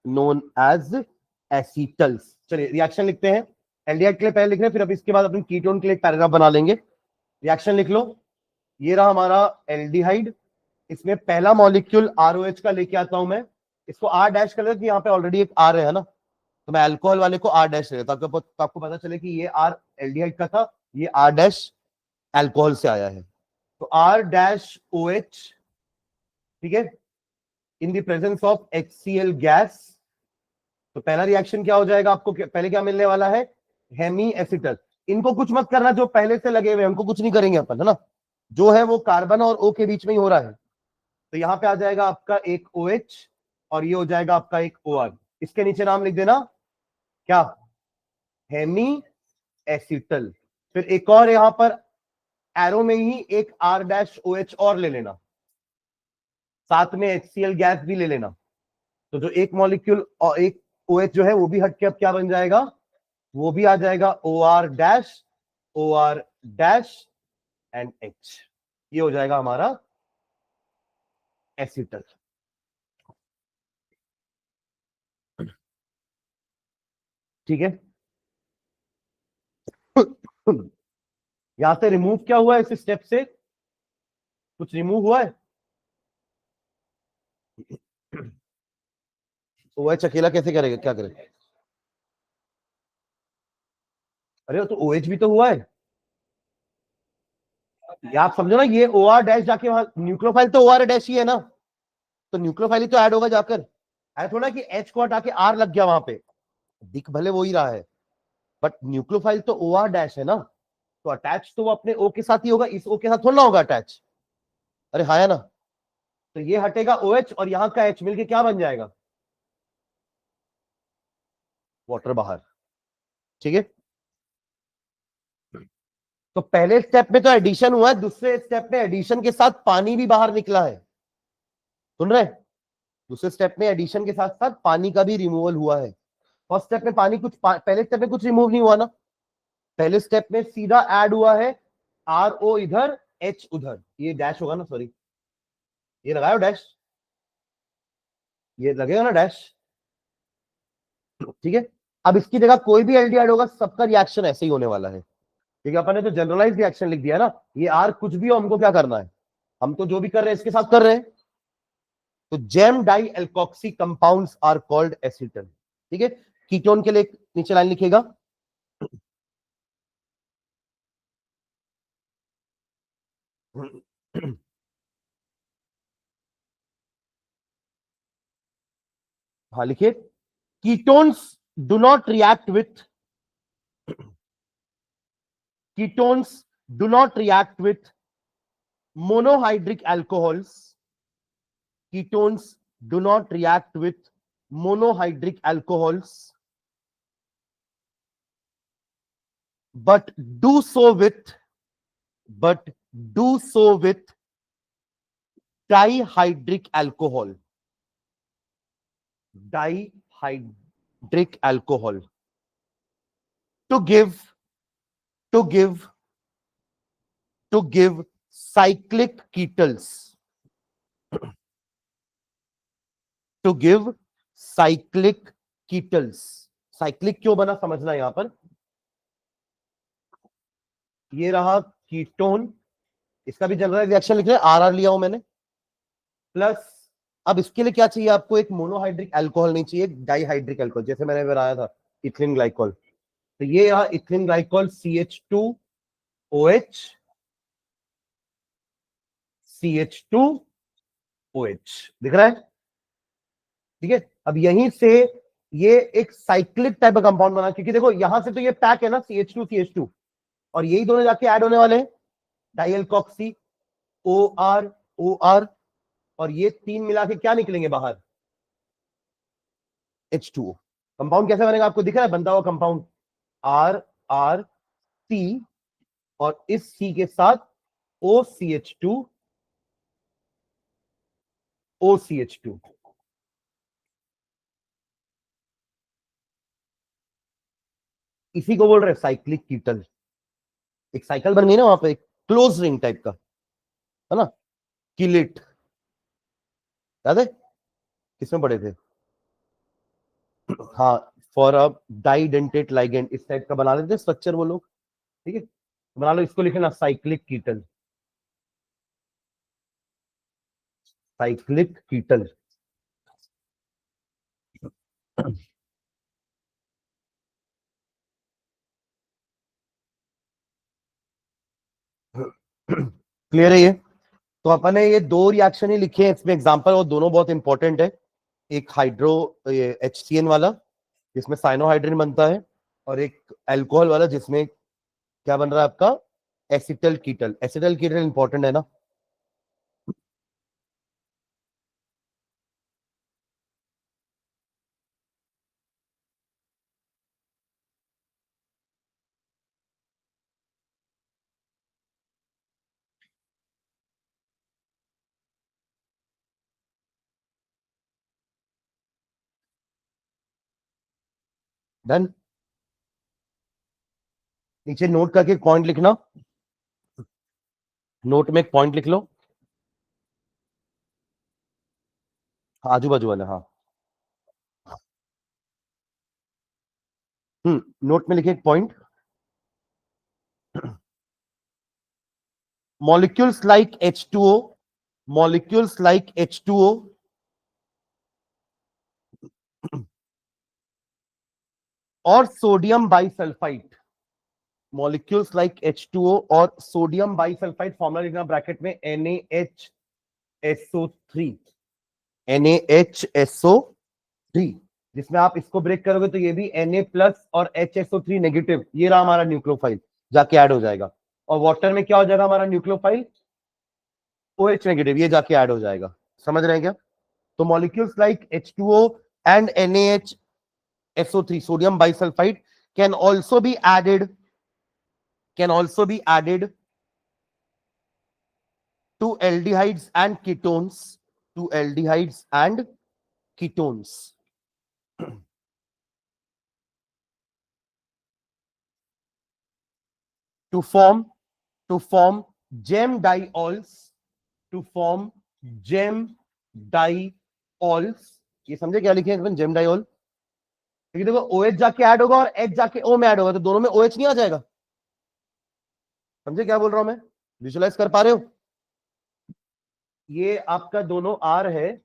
known as acetals। चलिए reaction लिखते हैं। एल्डिहाइड के लिए पहले लिख रहे हैं, फिर अब इसके बाद अपन कीटोन के लिए एक पैराग्राफ बना लेंगे। रिएक्शन लिख लो। ये रहा हमारा एल्डिहाइड, इसमें पहला मॉलिक्यूल ROH का लेके आता हूं मैं, इसको R डैश कर लेते, यहाँ पे ऑलरेडी एक R है ना, तो मैं अल्कोहल वाले को R डैश ले लेता हूं, तो आपको पता चले कि ये R एल्डिहाइड का था, ये R डैश अल्कोहल से आया है। तो R डैश OH, ठीक है, in the presence of HCl gas. तो पहला रिएक्शन क्या हो जाएगा? आपको पहले क्या मिलने वाला है? Hemiacetal. इनको कुछ मत करना, जो पहले से लगे हुए हैं उनको कुछ नहीं करेंगे अपन, है ना, जो है वो कार्बन और O के बीच में ही हो रहा है। तो यहां पे आ जाएगा आपका एक OH और ये हो जाएगा आपका एक OR। इसके नीचे नाम लिख देना क्या? Hemiacetal. फिर एक और यहां पर एरो में ही एक R डैश OH और ले लेना, साथ में HCl गैस भी ले लेना। तो जो एक मॉलिक्यूल और एक OH जो है वो भी हट के अब क्या बन जाएगा? वो भी आ जाएगा OR डैश एंड H। ये हो जाएगा हमारा एसिटल। ठीक है, यहां से रिमूव क्या हुआ है? इस स्टेप से कुछ रिमूव हुआ है? OH अकेला कैसे करेगा? क्या करेगा? अरे तो OH भी तो हुआ है, ये आप समझो ना, ये OR डैश जाके वहां न्यूक्लियोफाइल तो OR डैश ही है ना, तो न्यूक्लियोफाइल ही तो ऐड होगा जाकर। ऐसा थोड़ा कि H को हटा के R लग गया वहां पे, दिख भले वो ही रहा है, बट न्यूक्लियोफाइल तो OR डैश है ना, तो अटैच तो वो अपने O के साथ ही होगा, इस O के साथ थोड़ा ना होगा अटैच। अरे हाँ है ना, तो ये हटेगा OH और यहां का H मिलके क्या बन जाएगा? वाटर बाहर। ठीक है, तो पहले स्टेप में तो एडिशन हुआ है, दूसरे स्टेप में एडिशन के साथ पानी भी बाहर निकला है। सुन रहे? दूसरे स्टेप में एडिशन के साथ साथ पानी का भी रिमूवल हुआ है। फर्स्ट स्टेप में पानी कुछ पहले स्टेप में कुछ रिमूव नहीं हुआ ना, पहले स्टेप में सीधा ऐड हुआ है RO इधर H उधर, ये डैश होगा ना, सॉरी ये लगाओ डैश, ये लगेगा ना डैश। ठीक है, अब इसकी जगह कोई भी एल्डिहाइड होगा, सबका रिएक्शन ऐसे ही होने वाला है, क्योंकि अपन ने तो जनरलाइज रिएक्शन लिख दिया ना। ये R कुछ भी हो, हमको क्या करना है? हम तो जो भी कर रहे हैं इसके साथ कर रहे हैं। तो gem di alkoxy compounds are called acetal. ठीक है, कीटोन के लिए नीचे लाइन लिखेगा, हाँ लिखिए, ketones do not react with, ketones do not react with monohydric alcohols, ketones do not react with monohydric alcohols, but do so with dihydric alcohol, dihydric alcohol, to give cyclic ketals, to give cyclic ketals। Cyclic क्यों बना समझना यहां पर, ये रहा ketone, इसका भी general reaction लिख रहे हैं, RR लिया हूं मैंने, प्लस अब इसके लिए क्या चाहिए आपको, एक मोनोहाइड्रिक अल्कोहल नहीं चाहिए, डाईहाइड्रिक अल्कोहल, जैसे मैंने बनाया था इथिलीन ग्लाइकोल। तो ये यहाँ इथिलीन ग्लाइकोल CH2OH, CH2OH दिख रहा है, ठीक है। अब यहीं से ये एक साइक्लिक टाइप का कंपाउंड बना, क्योंकि देखो यहां से तो ये पैक है ना CH2 और यही दोनों जाके ऐड होने वाले हैं, डाइएल्कॉक्सी OR, और ये तीन मिला के क्या निकलेंगे बाहर, H2O। कंपाउंड कैसे बनेगा आपको दिख रहा है, बनता हुआ कंपाउंड RRC, और इस C के साथ OCH2, इसी को बोल रहे हैं साइक्लिक कीटन। एक साइकिल बन गई ना वहां पे, एक क्लोज रिंग टाइप का, है ना, किलिट, याद है किसमें पढ़े थे, हाँ, फॉर अ डाइडेंटेट लाइगेंड, इस टाइप का बना लेते स्ट्रक्चर वो लोग, ठीक है। बना लो, इसको लिखना cyclic Keaton, cyclic Keaton. Clear है ये। तो अपन ने ये दो रिएक्शन ही लिखे हैं इसमें एग्जांपल, और दोनों बहुत इंपॉर्टेंट है। एक हाइड्रो HCN वाला जिसमें साइनोहाइड्रिन बनता है, और एक अल्कोहल वाला जिसमें क्या बन रहा है आपका, एसिटल कीटल। एसिटल कीटल इंपॉर्टेंट है ना। डन। नीचे नोट करके एक पॉइंट लिखना, नोट में एक पॉइंट लिख लो, आजू बाजू वाला, हाँ। नोट में लिखे एक point, molecules like H2O, molecules like H2O और sodium bisulphide, molecules like H2O और सोडियम बाइसल्फाइड, फॉर्मूला लिखना ब्रैकेट में NaHSO3, NaHSO3, जिसमें आप इसको ब्रेक करोगे तो ये भी Na प्लस और HSO3 नेगेटिव, ये रहा हमारा न्यूक्लियोफाइल, जाके ऐड हो जाएगा। और वाटर में क्या हो जाएगा हमारा न्यूक्लियोफाइल, OH नेगेटिव, ये जाके ऐड हो जाएगा। समझ रहे हैं क्या। तो molecules like H2O and NaHSO3, sodium bisulfite, can also be added, can also be added to aldehydes and ketones, to aldehydes and ketones, to form, to form gem diols, to form gem diols। ये समझे क्या लिखे हैं GeM diol, क्योंकि देखो OH जाके add होगा और H जाके O में ऐड होगा, तो दोनों में OH नहीं आ जाएगा। समझे क्या बोल रहा हूं मैं, विजुलाइज कर पा रहे हो। ये आपका दोनों R है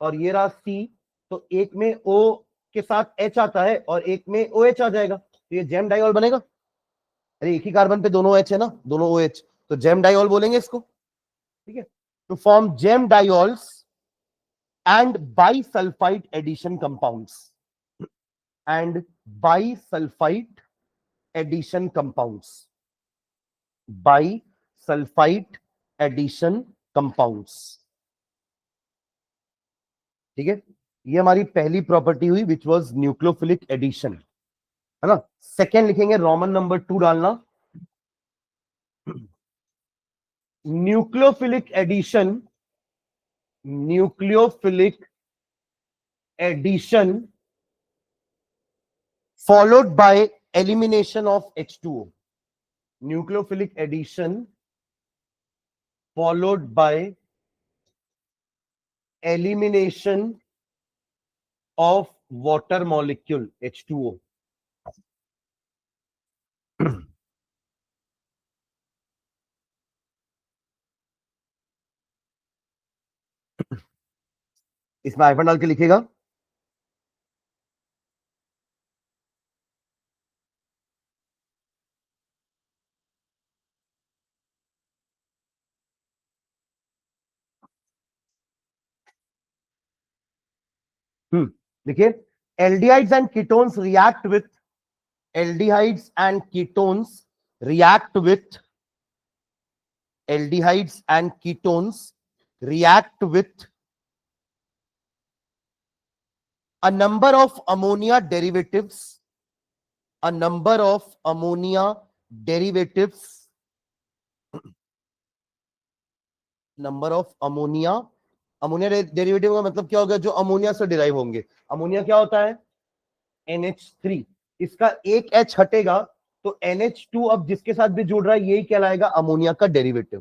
और ये रहा C, तो एक में O के साथ H आता है और एक में OH आ जाएगा, तो ये जेम डाइऑल बनेगा। अरे एक ही कार्बन पे दोनों H है ना, दोनों OH, तो जेम डाइऑल बोलेंगे इसको, ठीक है। To form gem diols and bisulphite addition compounds, and bisulphite addition compounds, bisulphite addition compounds, ठीक है। ये हमारी पहली प्रॉपर्टी हुई विच वाज न्यूक्लियोफिलिक एडिशन, है ना। सेकेंड लिखेंगे रोमन नंबर 2 डालना, nucleophilic addition, nucleophilic addition followed by elimination of H2O, nucleophilic addition followed by elimination of water molecule H2O। इसमें हाइफन डाल के लिखेगा। देखिए, aldehydes and ketones react with, aldehydes and ketones react with, aldehydes and ketones react with a number of ammonia derivatives, a number of ammonia derivatives, number of ammonia, ammonia derivative का मतलब क्या होगा, जो ammonia से derive होंगे। Ammonia क्या होता है, NH3, इसका एक H हटेगा तो NH2 अब जिसके साथ भी जुड़ रहा है यही कहलाएगा अमोनिया का डेरिवेटिव।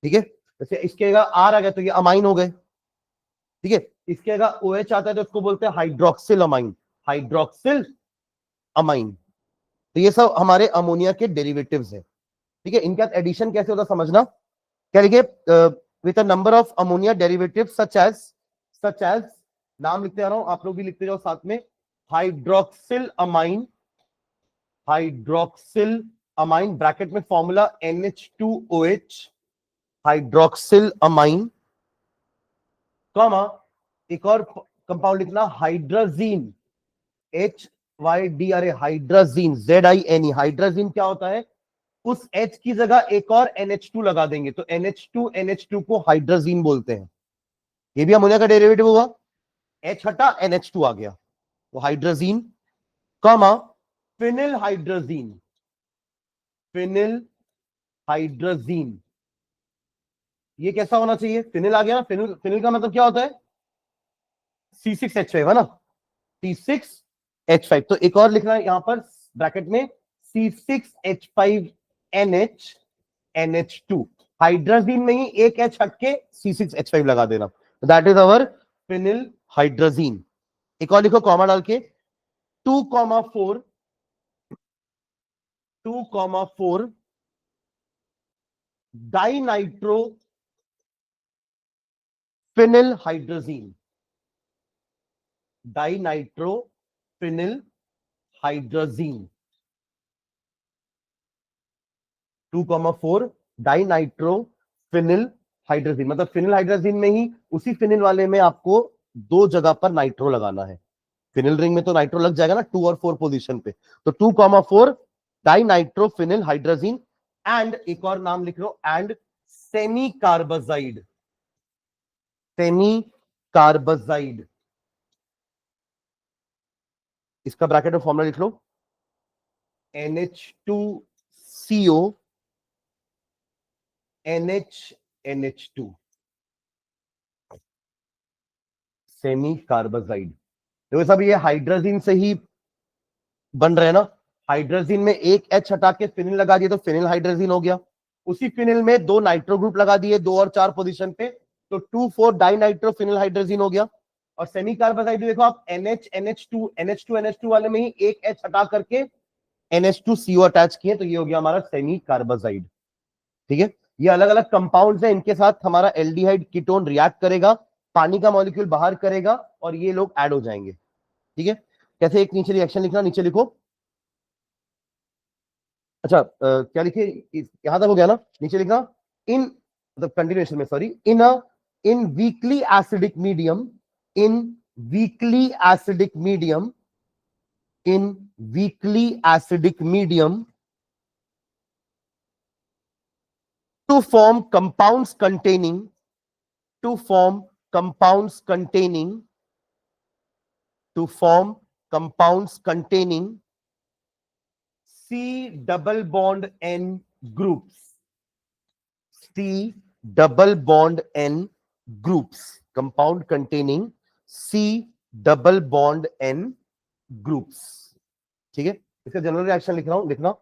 ठीक है, जैसे इसके जगह R आ गया तो ये अमाइन हो गए। ठीक है, इसके अगर OH आता है तो उसको बोलते हैं हाइड्रोक्सिल अमाइन, हाइड्रोक्सिल अमाइन। तो ये सब हमारे अमोनिया के डेरिवेटिव्स हैं। ठीक है, इनका एडिशन कैसे होता समझना। क्या लिखे, with a number of ammonia derivative such as, नाम लिखते आ रहा हूं, आप लोग भी लिखते जाओ साथ में, hydroxyl amine, hydroxyl amine, bracket में formula NH2OH, hydroxyl amine, comma एक और कंपाउंड लिखना हाइड्राजीन, HYD, अरे हाइड्राजीन, ZINE, हाइड्राजीन क्या होता है, उस H की जगह एक और NH2 लगा देंगे तो NH2 को हाइड्राजीन बोलते हैं। ये भी अमोनिया का डेरिवेटिव हुआ, H हटा NH2 आ गया, तो hydrazine, comma phenyl hydrazine, phenyl hydrazine. ये कैसा होना चाहिए, फिनिल आ गया ना, फिनिल, फिनिल का मतलब क्या होता है, C6H5 है ना, C6H5। तो एक और लिखना है यहां पर ब्रैकेट में C6H5NH, NH2, हाइड्राजीन में ही एक H हट के C6H5 लगा देना, that is our phenyl hydrazine. एक और लिखो कॉमा डाल के, 2,4, 2,4 dinitro phenyl hydrazine, dinitro phenyl hydrazine, 2,4 dinitro phenyl hydrazine, मतलब फिनिल हाइड्राजीन में ही, उसी फिनिल वाले में आपको दो जगह पर नाइट्रो लगाना है। फिनिल रिंग में तो नाइट्रो लग जाएगा ना 2 और 4 पोजीशन पे, तो 2,4 डाइनाइट्रो फिनिल हाइड्राजीन, एंड एक और नाम लिख लो, and semi carbazide, semi carbazide, इसका ब्रैकेट में फॉर्मूला लिख लो, NH2CO NH2, सेमी कार्बाजाइड। देखो सब ये हाइड्राजीन से ही बन रहे हैं ना, हाइड्राजीन में एक H हटा के फिनिल लगा दिया तो फिनिल हाइड्राजीन हो गया, उसी फिनिल में दो नाइट्रो ग्रुप लगा दिए 2 और 4 पोजीशन पे, तो 2,4 डाइनाइट्रो फिनिल हाइड्राजीन हो गया। और सेमी कार्बाजाइड देखो आप, NH2 वाले में ही एक H हटा करके NH2CO अटैच किए, तो ये हो गया हमारा सेमी कार्बाजाइड। ठीक है, ये अलग अलग कंपाउंड्स हैं, इनके साथ हमारा एल्डिहाइड कीटोन रिएक्ट करेगा, पानी का मॉलिक्यूल बाहर करेगा और ये लोग ऐड हो जाएंगे। ठीक है, कैसे, एक नीचे रिएक्शन लिखना, नीचे लिखो, अच्छा क्या लिखे, यहां तक हो गया ना, नीचे लिखना, इन मतलब कंटिन्यूएशन में, sorry, in weakly acidic medium, in weakly acidic medium, in weakly acidic medium, to form compounds containing, to form compounds containing, to form compounds containing C double bond N groups, C double bond N groups, compound containing C double bond N groups। ठीक है, इसका general reaction लिख रहा हूं, लिखना,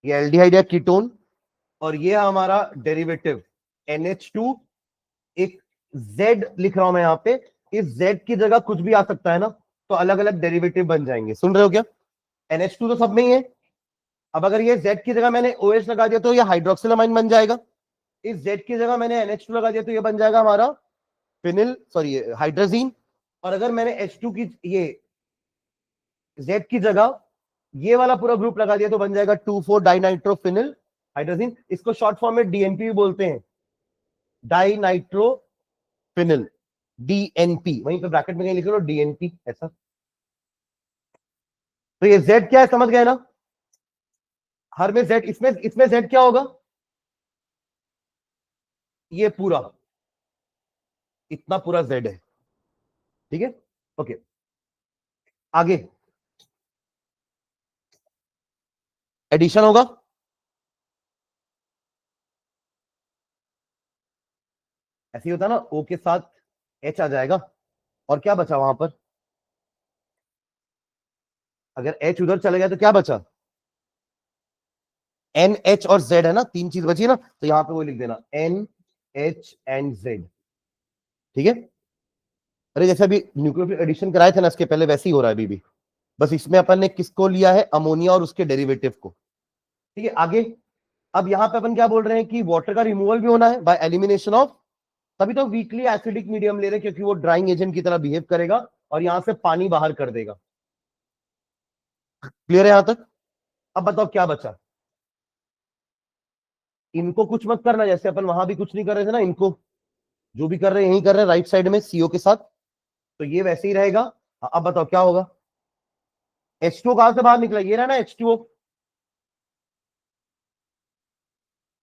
ये aldehyde या ketone और ये हमारा डेरिवेटिव NH2, एक Z लिख रहा हूं मैं यहां पे, इस Z की जगह कुछ भी आ सकता है ना, तो अलग अलग डेरिवेटिव बन जाएंगे, सुन रहे हो क्या, NH2 तो सब में ही है, अब अगर ये Z की जगह मैंने OH लगा दिया तो ये हाइड्रोक्सिल अमाइन बन जाएगा। इस Z की जगह मैंने NH2 लगा दिया तो ये बन जाएगा हमारा फिनिल, सॉरी हाइड्रोजीन। और अगर मैंने H2 की ये Z की जगह ये वाला पूरा ग्रुप लगा दिया तो बन जाएगा 2,4 डाइनाइट्रोफिनिल हाइड्रोजीन। इसको शॉर्ट फॉर्म में DNP भी बोलते हैं, डाइनाइट्रोफिनिल, DNP। वहीं पे ब्रैकेट में कहीं लिख लो DNP ऐसा। तो ये Z क्या है समझ गए ना, हर में Z, इसमें Z क्या होगा, ये पूरा, इतना पूरा Z है, ठीक है। ओके आगे एडिशन होगा, ऐसे ही होता ना, O के साथ H आ जाएगा और क्या बचा वहां पर, अगर H उधर चले गया तो क्या बचा, NH और Z है ना, तीन चीज बची ना, तो यहां पे वो लिख देना NH एंड Z, ठीक है। अरे जैसे अभी न्यूक्लियोफिलिक एडिशन कराए थे ना इसके पहले, वैसे ही हो रहा है अभी भी, बस इसमें अपन ने किसको लिया है, अमोनिया और उसके डेरिवेटिव को, ठीक है। आगे अब यहां पे अपन क्या बोल रहे हैं कि वाटर का रिमूवल भी होना है बाय एलिमिनेशन ऑफ, तभी तो वीकली एसिडिक मीडियम ले रहे हैं क्योंकि वो ड्राइंग एजेंट की तरह बिहेव करेगा और यहां से पानी बाहर कर देगा। क्लियर है यहां तक। अब बताओ क्या बचा, इनको कुछ मत करना, जैसे अपन वहां भी कुछ नहीं कर रहे थे ना, इनको जो भी कर रहे हैं यही कर रहे हैं राइट साइड में सीओ के साथ, तो ये वैसे ही रहेगा। अब बताओ क्या होगा, H2O कहां से बाहर निकला, ये रहा ना H2O,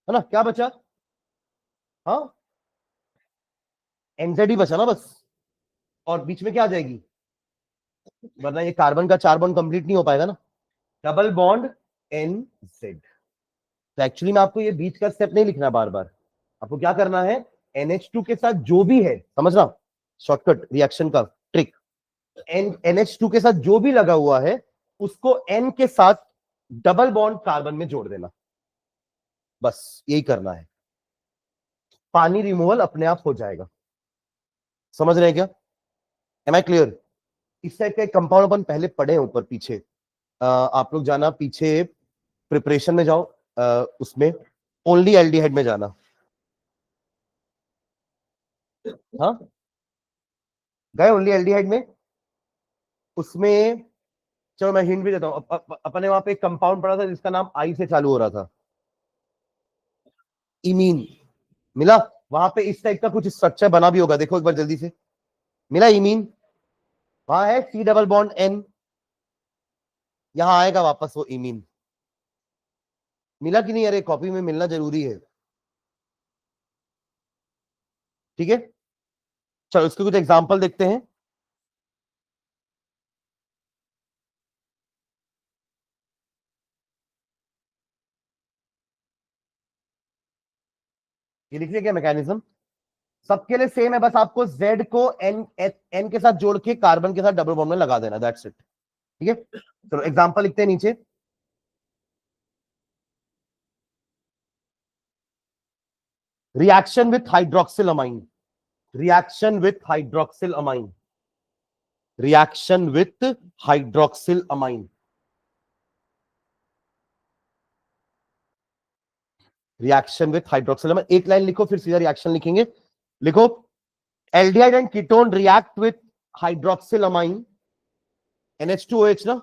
है ना, क्या बचा, हाँ एनजेड बचा ना बस, और बीच में क्या आ जाएगी, वरना ये कार्बन का 4 बॉन्ड कंप्लीट नहीं हो पाएगा ना, डबल बॉन्ड NZ। तो एक्चुअली में आपको ये बीच का स्टेप नहीं लिखना बार बार, आपको क्या करना है, NH2 के साथ जो भी है, समझना शॉर्टकट रिएक्शन का ट्रिक, NH2 के साथ जो भी लगा हुआ है उसको N के साथ डबल बॉन्ड कार्बन में जोड़ देना, बस यही करना है, पानी रिमूवल अपने आप हो जाएगा। समझ रहे हैं क्या, एम आई क्लियर। इस टाइप का एक कंपाउंड अपन पहले पढ़े हैं ऊपर पीछे, आप लोग जाना पीछे प्रिपरेशन में जाओ, उसमें ओनली एल्डिहाइड में जाना, हाँ गए ओनली एल्डिहाइड में, उसमें चलो मैं हिंट भी देता हूं, अपने वहां पे एक कंपाउंड पड़ा था जिसका नाम आई से चालू हो रहा था, इमीन, मिला, वहां पे इस टाइप का कुछ स्ट्रक्चर बना भी होगा, देखो एक बार जल्दी से, मिला इमीन, वहां है C डबल बॉन्ड N, यहां आएगा वापस वो इमीन, मिला कि नहीं, अरे कॉपी में मिलना जरूरी है, ठीक है। चलो इसके कुछ एग्जांपल देखते हैं, ये लिख लिया क्या मैकेनिज्म, सबके लिए सेम है, बस आपको Z को N के साथ जोड़ के कार्बन के साथ डबल बॉन्ड में लगा देना, दैट्स इट, ठीक है। चलो एग्जांपल लिखते हैं नीचे, reaction with hydroxyl amine, reaction with hydroxyl amine, reaction with hydroxyl amine, reaction with hydroxyl amine, एक लाइन लिखो फिर सीधा रिएक्शन लिखेंगे, लिखो aldehyde and ketone react with hydroxyl amine, NH2OH ना,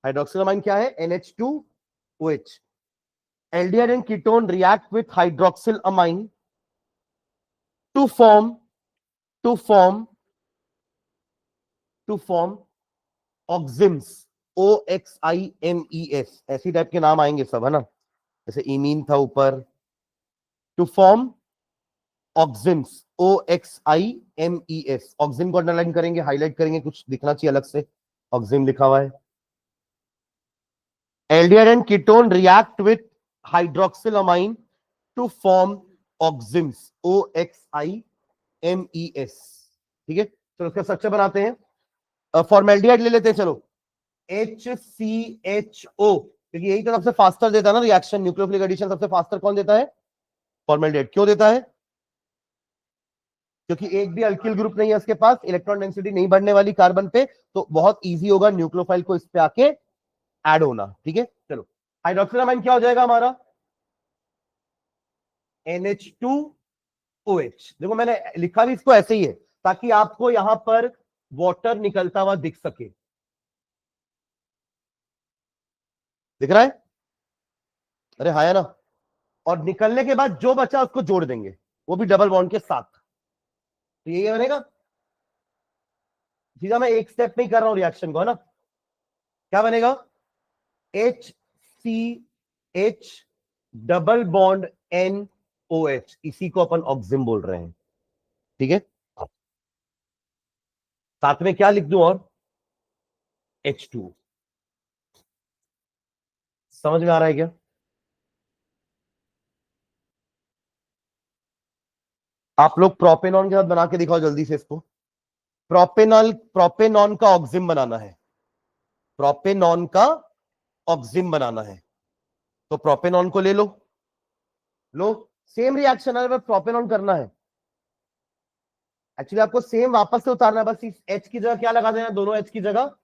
हाइड्रोक्सिल अमाइन क्या है, NH2OH, aldehyde and ketone react with hydroxyl amine to form to form to form oximes, OXIMES, ऐसी टाइप के नाम आएंगे सब, है ना, जैसे इमीन था ऊपर, टू फॉर्म ऑक्सिम्स, OXIMES, ऑक्सिम को अंडरलाइन करेंगे, हाईलाइट करेंगे, कुछ दिखना चाहिए अलग से, ऑक्सिम लिखा हुआ है, aldehyde and ketone react with hydroxyl amine to form oximes, OXIMES, ठीक है। तो उसका स्ट्रक्चर बनाते हैं, फॉर्मेल्डिहाइड ले लेते हैं, चलो HCHO, क्योंकि यही तो सबसे फास्टर देता है ना रिएक्शन, न्यूक्लियोफिलिक एडिशन सबसे फास्टर कौन देता है, फॉर्मेल्डिहाइड, क्यों देता है, क्योंकि एक भी अल्किल ग्रुप नहीं है उसके पास, इलेक्ट्रॉन डेंसिटी नहीं बढ़ने वाली कार्बन पे, तो बहुत इजी होगा न्यूक्लियोफाइल को इस पे आके ऐड होना, ठीक है। चलो हाइड्रोक्सिल अमाइन क्या हो जाएगा हमारा, NH2OH। देखो मैंने लिखा भी इसको ऐसे ही है ताकि आपको यहां पर वाटर निकलता हुआ दिख सके। दिख रहा है? अरे हाँ है ना। और निकलने के बाद जो बचा उसको जोड़ देंगे, वो भी डबल बॉन्ड के साथ। तो ये बनेगा। सीधा मैं एक स्टेप में ही कर रहा हूं रिएक्शन को, है ना। क्या बनेगा? HCH डबल बॉन्ड NOH, इसी को अपन ऑक्सिम बोल रहे हैं। ठीक है, साथ में क्या लिख दूं और? H2। समझ में आ रहा है क्या? आप लोग प्रोपेनॉन के साथ बना के दिखाओ जल्दी से इसको। प्रोपेनॉन का ऑक्सिम बनाना है। प्रोपेनॉन का ऑक्सिम बनाना है तो प्रोपेनॉन को ले लो। लो, सेम रिएक्शन है, बस प्रोपेनॉन करना है। एक्चुअली आपको सेम वापस से उतारना है, बस इस H की जगह क्या लगा देना है, दोनों H की जगह,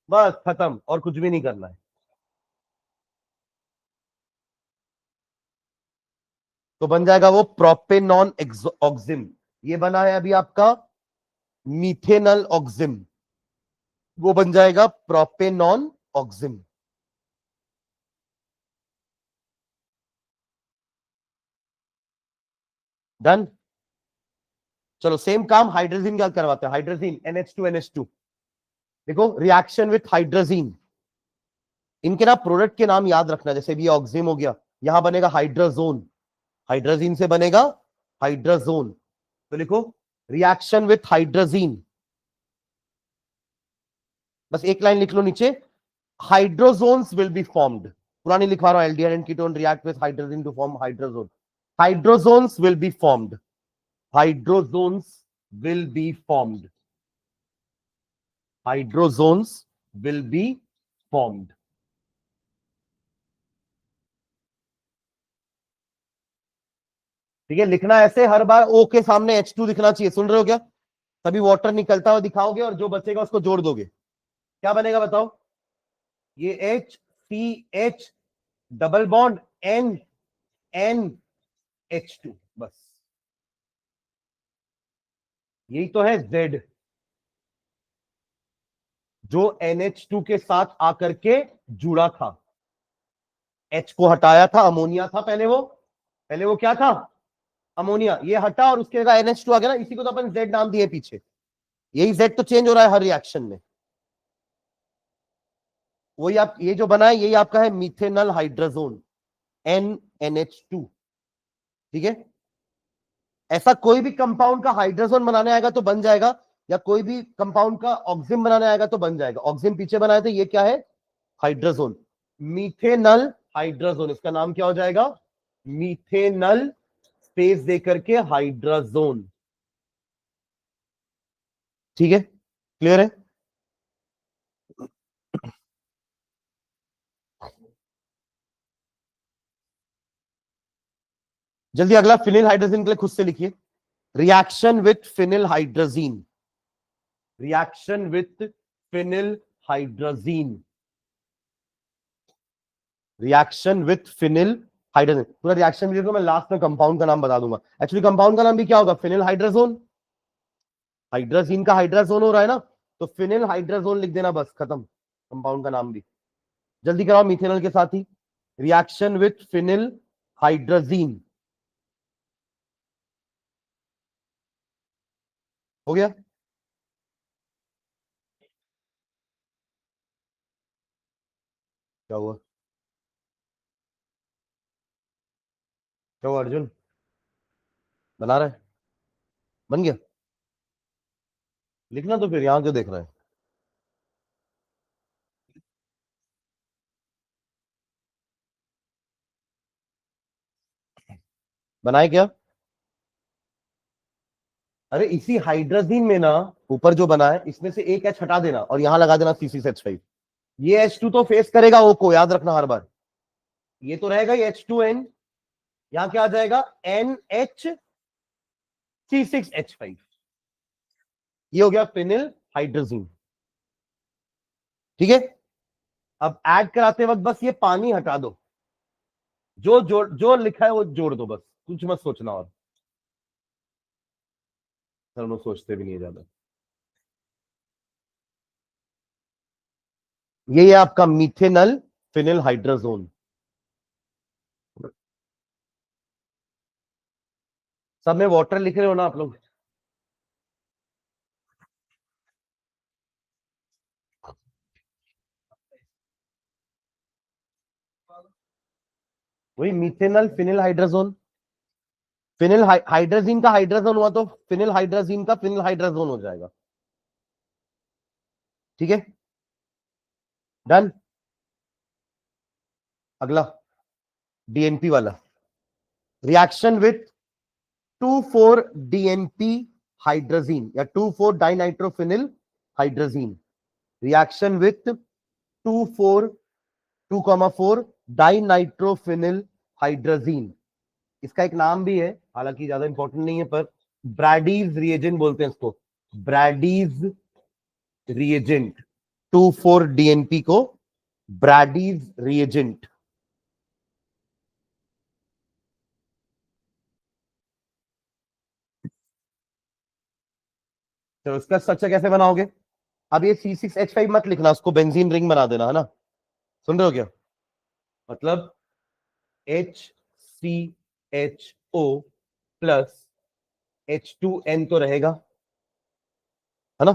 बस खत्म, और कुछ भी नहीं करना है। तो बन जाएगा वो प्रोपेनॉन ऑक्सिम। ये बना है अभी आपका मीथेनल ऑक्सिम, वो बन जाएगा प्रोपेनॉन ऑक्सिम। डन। चलो सेम काम हाइड्रोजन क्या करवाते हैं। Hydrogen NH2NH2। देखो रिएक्शन विथ हाइड्रोजन, इनके ना प्रोडक्ट के नाम याद रखना। जैसे भी ऑक्सिम हो गया, यहां बनेगा हाइड्रोजोन, हाइड्रोजन से बनेगा हाइड्रोजोन। तो लिखो रिएक्शन विथ हाइड्रोजन, बस एक लाइन लिख लो नीचे, हाइड्रोजोन्स विल बी फॉर्म्ड। पुरानी लिखवा रहा हूं, aldehyde and ketone react with hydrogen to form hydrazone. Hydrazones will be formed, hydrazones will be formed, hydrazones will be formed. ठीक है, लिखना ऐसे हर बार O के सामने H2 दिखना चाहिए। सुन रहे हो क्या? तभी वाटर निकलता हुआ दिखाओगे और जो बचेगा उसको जोड़ दोगे। क्या बनेगा बताओ? ये HCH डबल बॉन्ड NH2, बस यही तो है Z, जो NH2 के साथ आकर के जुड़ा था। H को हटाया था, अमोनिया था पहले वो क्या था? अमोनिया। ये हटा और उसके जगह NH2 आ गया ना, इसी को तो अपन Z नाम दिए पीछे। यही Z तो चेंज हो रहा है हर रिएक्शन में। वही आप, ये जो बना है यही आपका है मिथेनल हाइड्रोजोन NH2। ठीक है, ऐसा कोई भी कंपाउंड का हाइड्रोजन बनाने आएगा तो बन जाएगा, या कोई भी कंपाउंड का ऑक्सिम बनाने आएगा तो बन जाएगा। ऑक्सिम पीछे बनाए थे, ये क्या है? Hydrogen, methanal hydrogen. इसका नाम क्या हो जाएगा? मीथेनल स्पेस देकर के हाइड्रोजन। ठीक है, क्लियर है? जल्दी अगला फिनिल हाइड्रोजन के लिए खुद से लिखिए। Reaction with phenyl hydrogen, reaction with phenyl hydrogen, reaction with phenyl hydrogen. पूरा रिएक्शन वीडियो को मैं लास्ट में कंपाउंड का नाम बता दूंगा। एक्चुअली कंपाउंड का नाम भी क्या होगा? Phenyl hydrogen. हाइड्रोजन का हाइड्रोजन हो रहा है ना, तो फिनिल हाइड्रोजन लिख देना, बस खत्म, कंपाउंड का नाम भी। जल्दी कराओ मिथेनॉल के साथ ही, रिएक्शन विथ फिनिल हाइड्रोजन। हो गया? क्या हुआ? क्या हुआ अर्जुन? बना रहा है? बन गया? लिखना तो फिर, यहां क्यों देख रहा है? बनाए क्या? अरे इसी हाइड्रोजन में ना, ऊपर जो बना है इसमें से एक H हटा देना और यहां लगा देना CC H5। ये H2 तो फेस करेगा O को, याद रखना हर बार। ये तो रहेगा ही H2N, यहां क्या आ जाएगा? NHC6H5। ये हो गया फिनिल हाइड्रोजन। ठीक है, अब ऐड कराते वक्त बस ये पानी हटा दो, जो जो लिखा है वो जोड़ दो बस। कुछ मत सोचना और सर हम लोग सोचते भी नहीं है ज्यादा। ये है आपका मिथेनल फिनिल हाइड्राजोन। सब में वाटर लिख रहे हो ना आप लोग? वही methanal phenyl hydrazone. Phenyl hydrazine का हाइड्राजोन हुआ तो फिनिल हाइड्राजीन का फिनिल हाइड्राजोन हो जाएगा। ठीक है, डन। अगला डीएनपी वाला, रिएक्शन विथ 2,4-DNP हाइड्राजीन या two four dinitrophenyl hydrazine. Reaction with 2,4 dinitrophenyl hydrazine. इसका एक नाम भी है, हालांकि ज्यादा इंपॉर्टेंट नहीं है, पर ब्रैडीज रिएजेंट बोलते हैं इसको। ब्रैडीज रिएजेंट, 2,4-DNP को ब्रैडीज रिएजेंट। तो इसका स्ट्रक्चर कैसे बनाओगे? अब ये C6H5 मत लिखना, उसको बेंजीन रिंग बना देना, है ना? सुन रहे हो क्या? मतलब HCHO प्लस H2N तो रहेगा, है ना?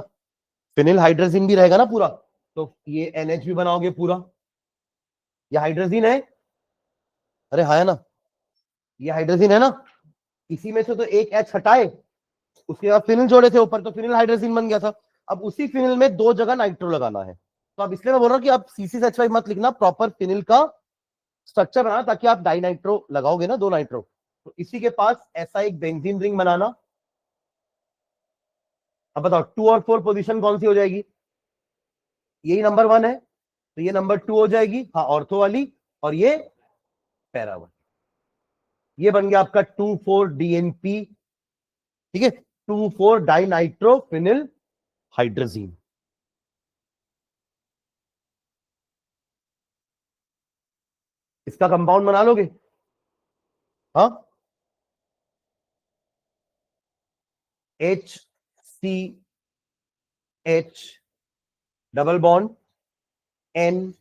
फिनिल हाइड्रोजन भी रहेगा ना पूरा, तो ये NH भी बनाओगे पूरा। ये हाइड्रोजन है, अरे हाँ है ना, ये हाइड्रोजन है ना। इसी में से तो एक H हटाए, उसके बाद फिनिल जोड़े थे ऊपर, तो फिनिल हाइड्रोजन बन गया था। अब उसी फिनिल में दो जगह नाइट्रो लगाना है, तो अब इसलिए मैं बोल रहा हूँ कि आप C6H5 मत लिखना, प्रॉपर फिनिल का स्ट्रक्चर बनाना, ताकि आप डाई नाइट्रो लगाओगे ना, दो नाइट्रो, तो इसी के पास ऐसा एक बेंजीन रिंग बनाना। अब बताओ 2 और 4 पोजीशन कौन सी हो जाएगी? यही नंबर 1 है, तो ये नंबर 2 हो जाएगी, हाँ, ऑर्थो वाली, और ये पैरा वाली। ये बन गया आपका 2,4-DNP। ठीक है, 2,4-डाइनाइट्रोफिनिल हाइड्रोजीन। इसका कंपाउंड बना लोगे? हाँ, HCH डबल बॉन्ड NNH।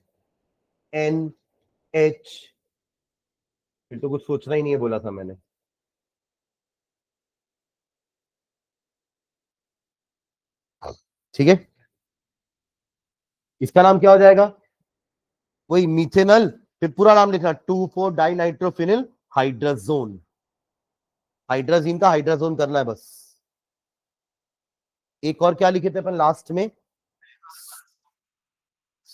फिर तो कुछ सोचना ही नहीं है, बोला था मैंने। ठीक है, इसका नाम क्या हो जाएगा? वही मिथेनल, फिर पूरा नाम लिखना, 2,4-डाइनाइट्रोफिनिल हाइड्राजोन। हाइड्राजीन का हाइड्राजोन करना है बस। एक और क्या लिखे थे अपन लास्ट में?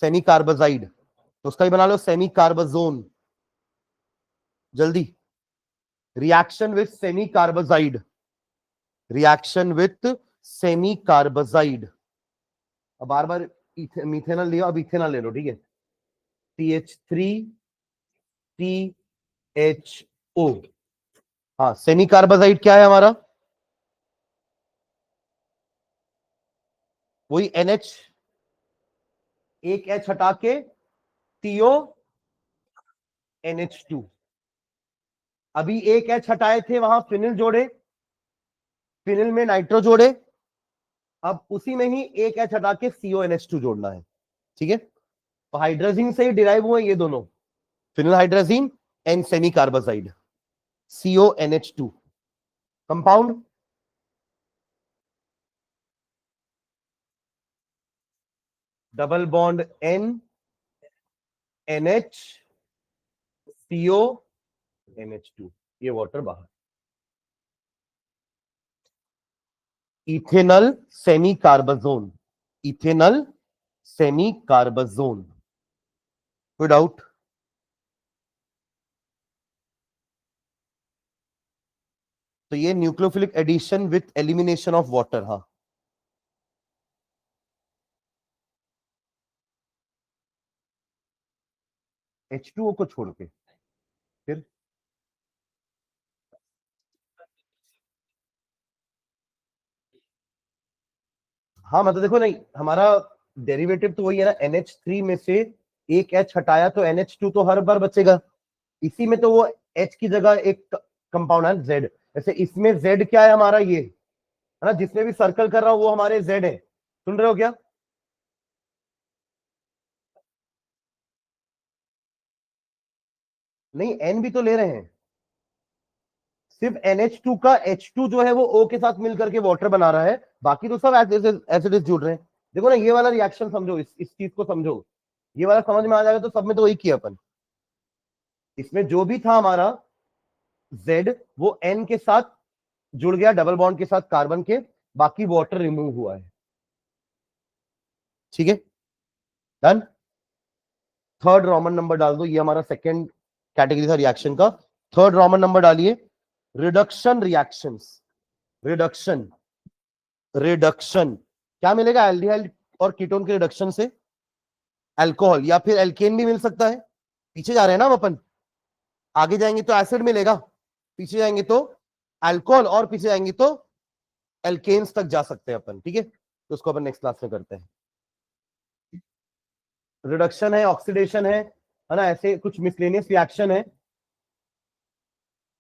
सेमी कार्बाजाइड, तो उसका भी बना लो सेमी कार्बाजोन, जल्दी। Reaction with semi carbazide, reaction with semi carbazide. अब बार बार मिथेनल लिया, अब इथेनॉल ले लो, ठीक है? CH3CHO। हाँ, सेमी कार्बाजाइड क्या है हमारा? वही NH, एक H हटा के CO NH2। अभी एक H हटाए थे, वहां फिनिल जोड़े, फिनिल में नाइट्रो जोड़े, अब उसी में ही एक H हटा के CONH2 जोड़ना है। ठीक है, तो हाइड्रोजीन से ही डिराइव हुए ये दोनों, phenyl hydrazine and semi carbazide, CONH2 compound. Double bond N NH CONH2, ये वाटर बाहर। Ethanal semi carbazone, ethanal semi carbazone. कोई डाउट? तो ये nucleophilic addition with elimination of water. हाँ, H2O को छोड़ के फिर, हाँ मतलब देखो, नहीं हमारा डेरिवेटिव तो वही है ना, NH3 में से एक H हटाया तो NH2 तो हर बार बचेगा, इसी में तो वो H की जगह एक कंपाउंड है जेड। जैसे इसमें जेड क्या है हमारा, ये है ना, जिसमें भी सर्कल कर रहा हूं वो हमारे जेड है। सुन रहे हो क्या? नहीं, एन भी तो ले रहे हैं, सिर्फ NH2 का H2 जो है वो O के साथ मिलकर के वाटर बना रहा है, बाकी तो सब एसिड जुड़ रहे हैं। देखो ना, ये वाला रिएक्शन समझो, इस चीज को समझो, ये वाला समझ में आ जाएगा तो सब में तो वही किया अपन। इसमें जो भी था हमारा Z, वो N के साथ जुड़ गया डबल बॉन्ड के साथ कार्बन के, बाकी वाटर रिमूव हुआ है। ठीक है, डन। थर्ड रोमन नंबर डाल दो, ये हमारा सेकंड कैटेगरी था रिएक्शन का। थर्ड रोमन नंबर डालिए, रिडक्शन रिएक्शंस। रिडक्शन, रिडक्शन क्या मिलेगा एल्डिहाइड और कीटोन के रिडक्शन से? अल्कोहल या फिर एल्केन भी मिल सकता है। पीछे जा रहे हैं ना हम अपन, आगे जाएंगे तो एसिड मिलेगा, पीछे जाएंगे तो अल्कोहल, और पीछे जाएंगे तो एल्केन्स तक जा सकते हैं अपन। ठीक है, तो उसको अपन नेक्स्ट क्लास में करते हैं। रिडक्शन है, ऑक्सीडेशन है ना, ऐसे कुछ मिसलेनियस रिएक्शन है।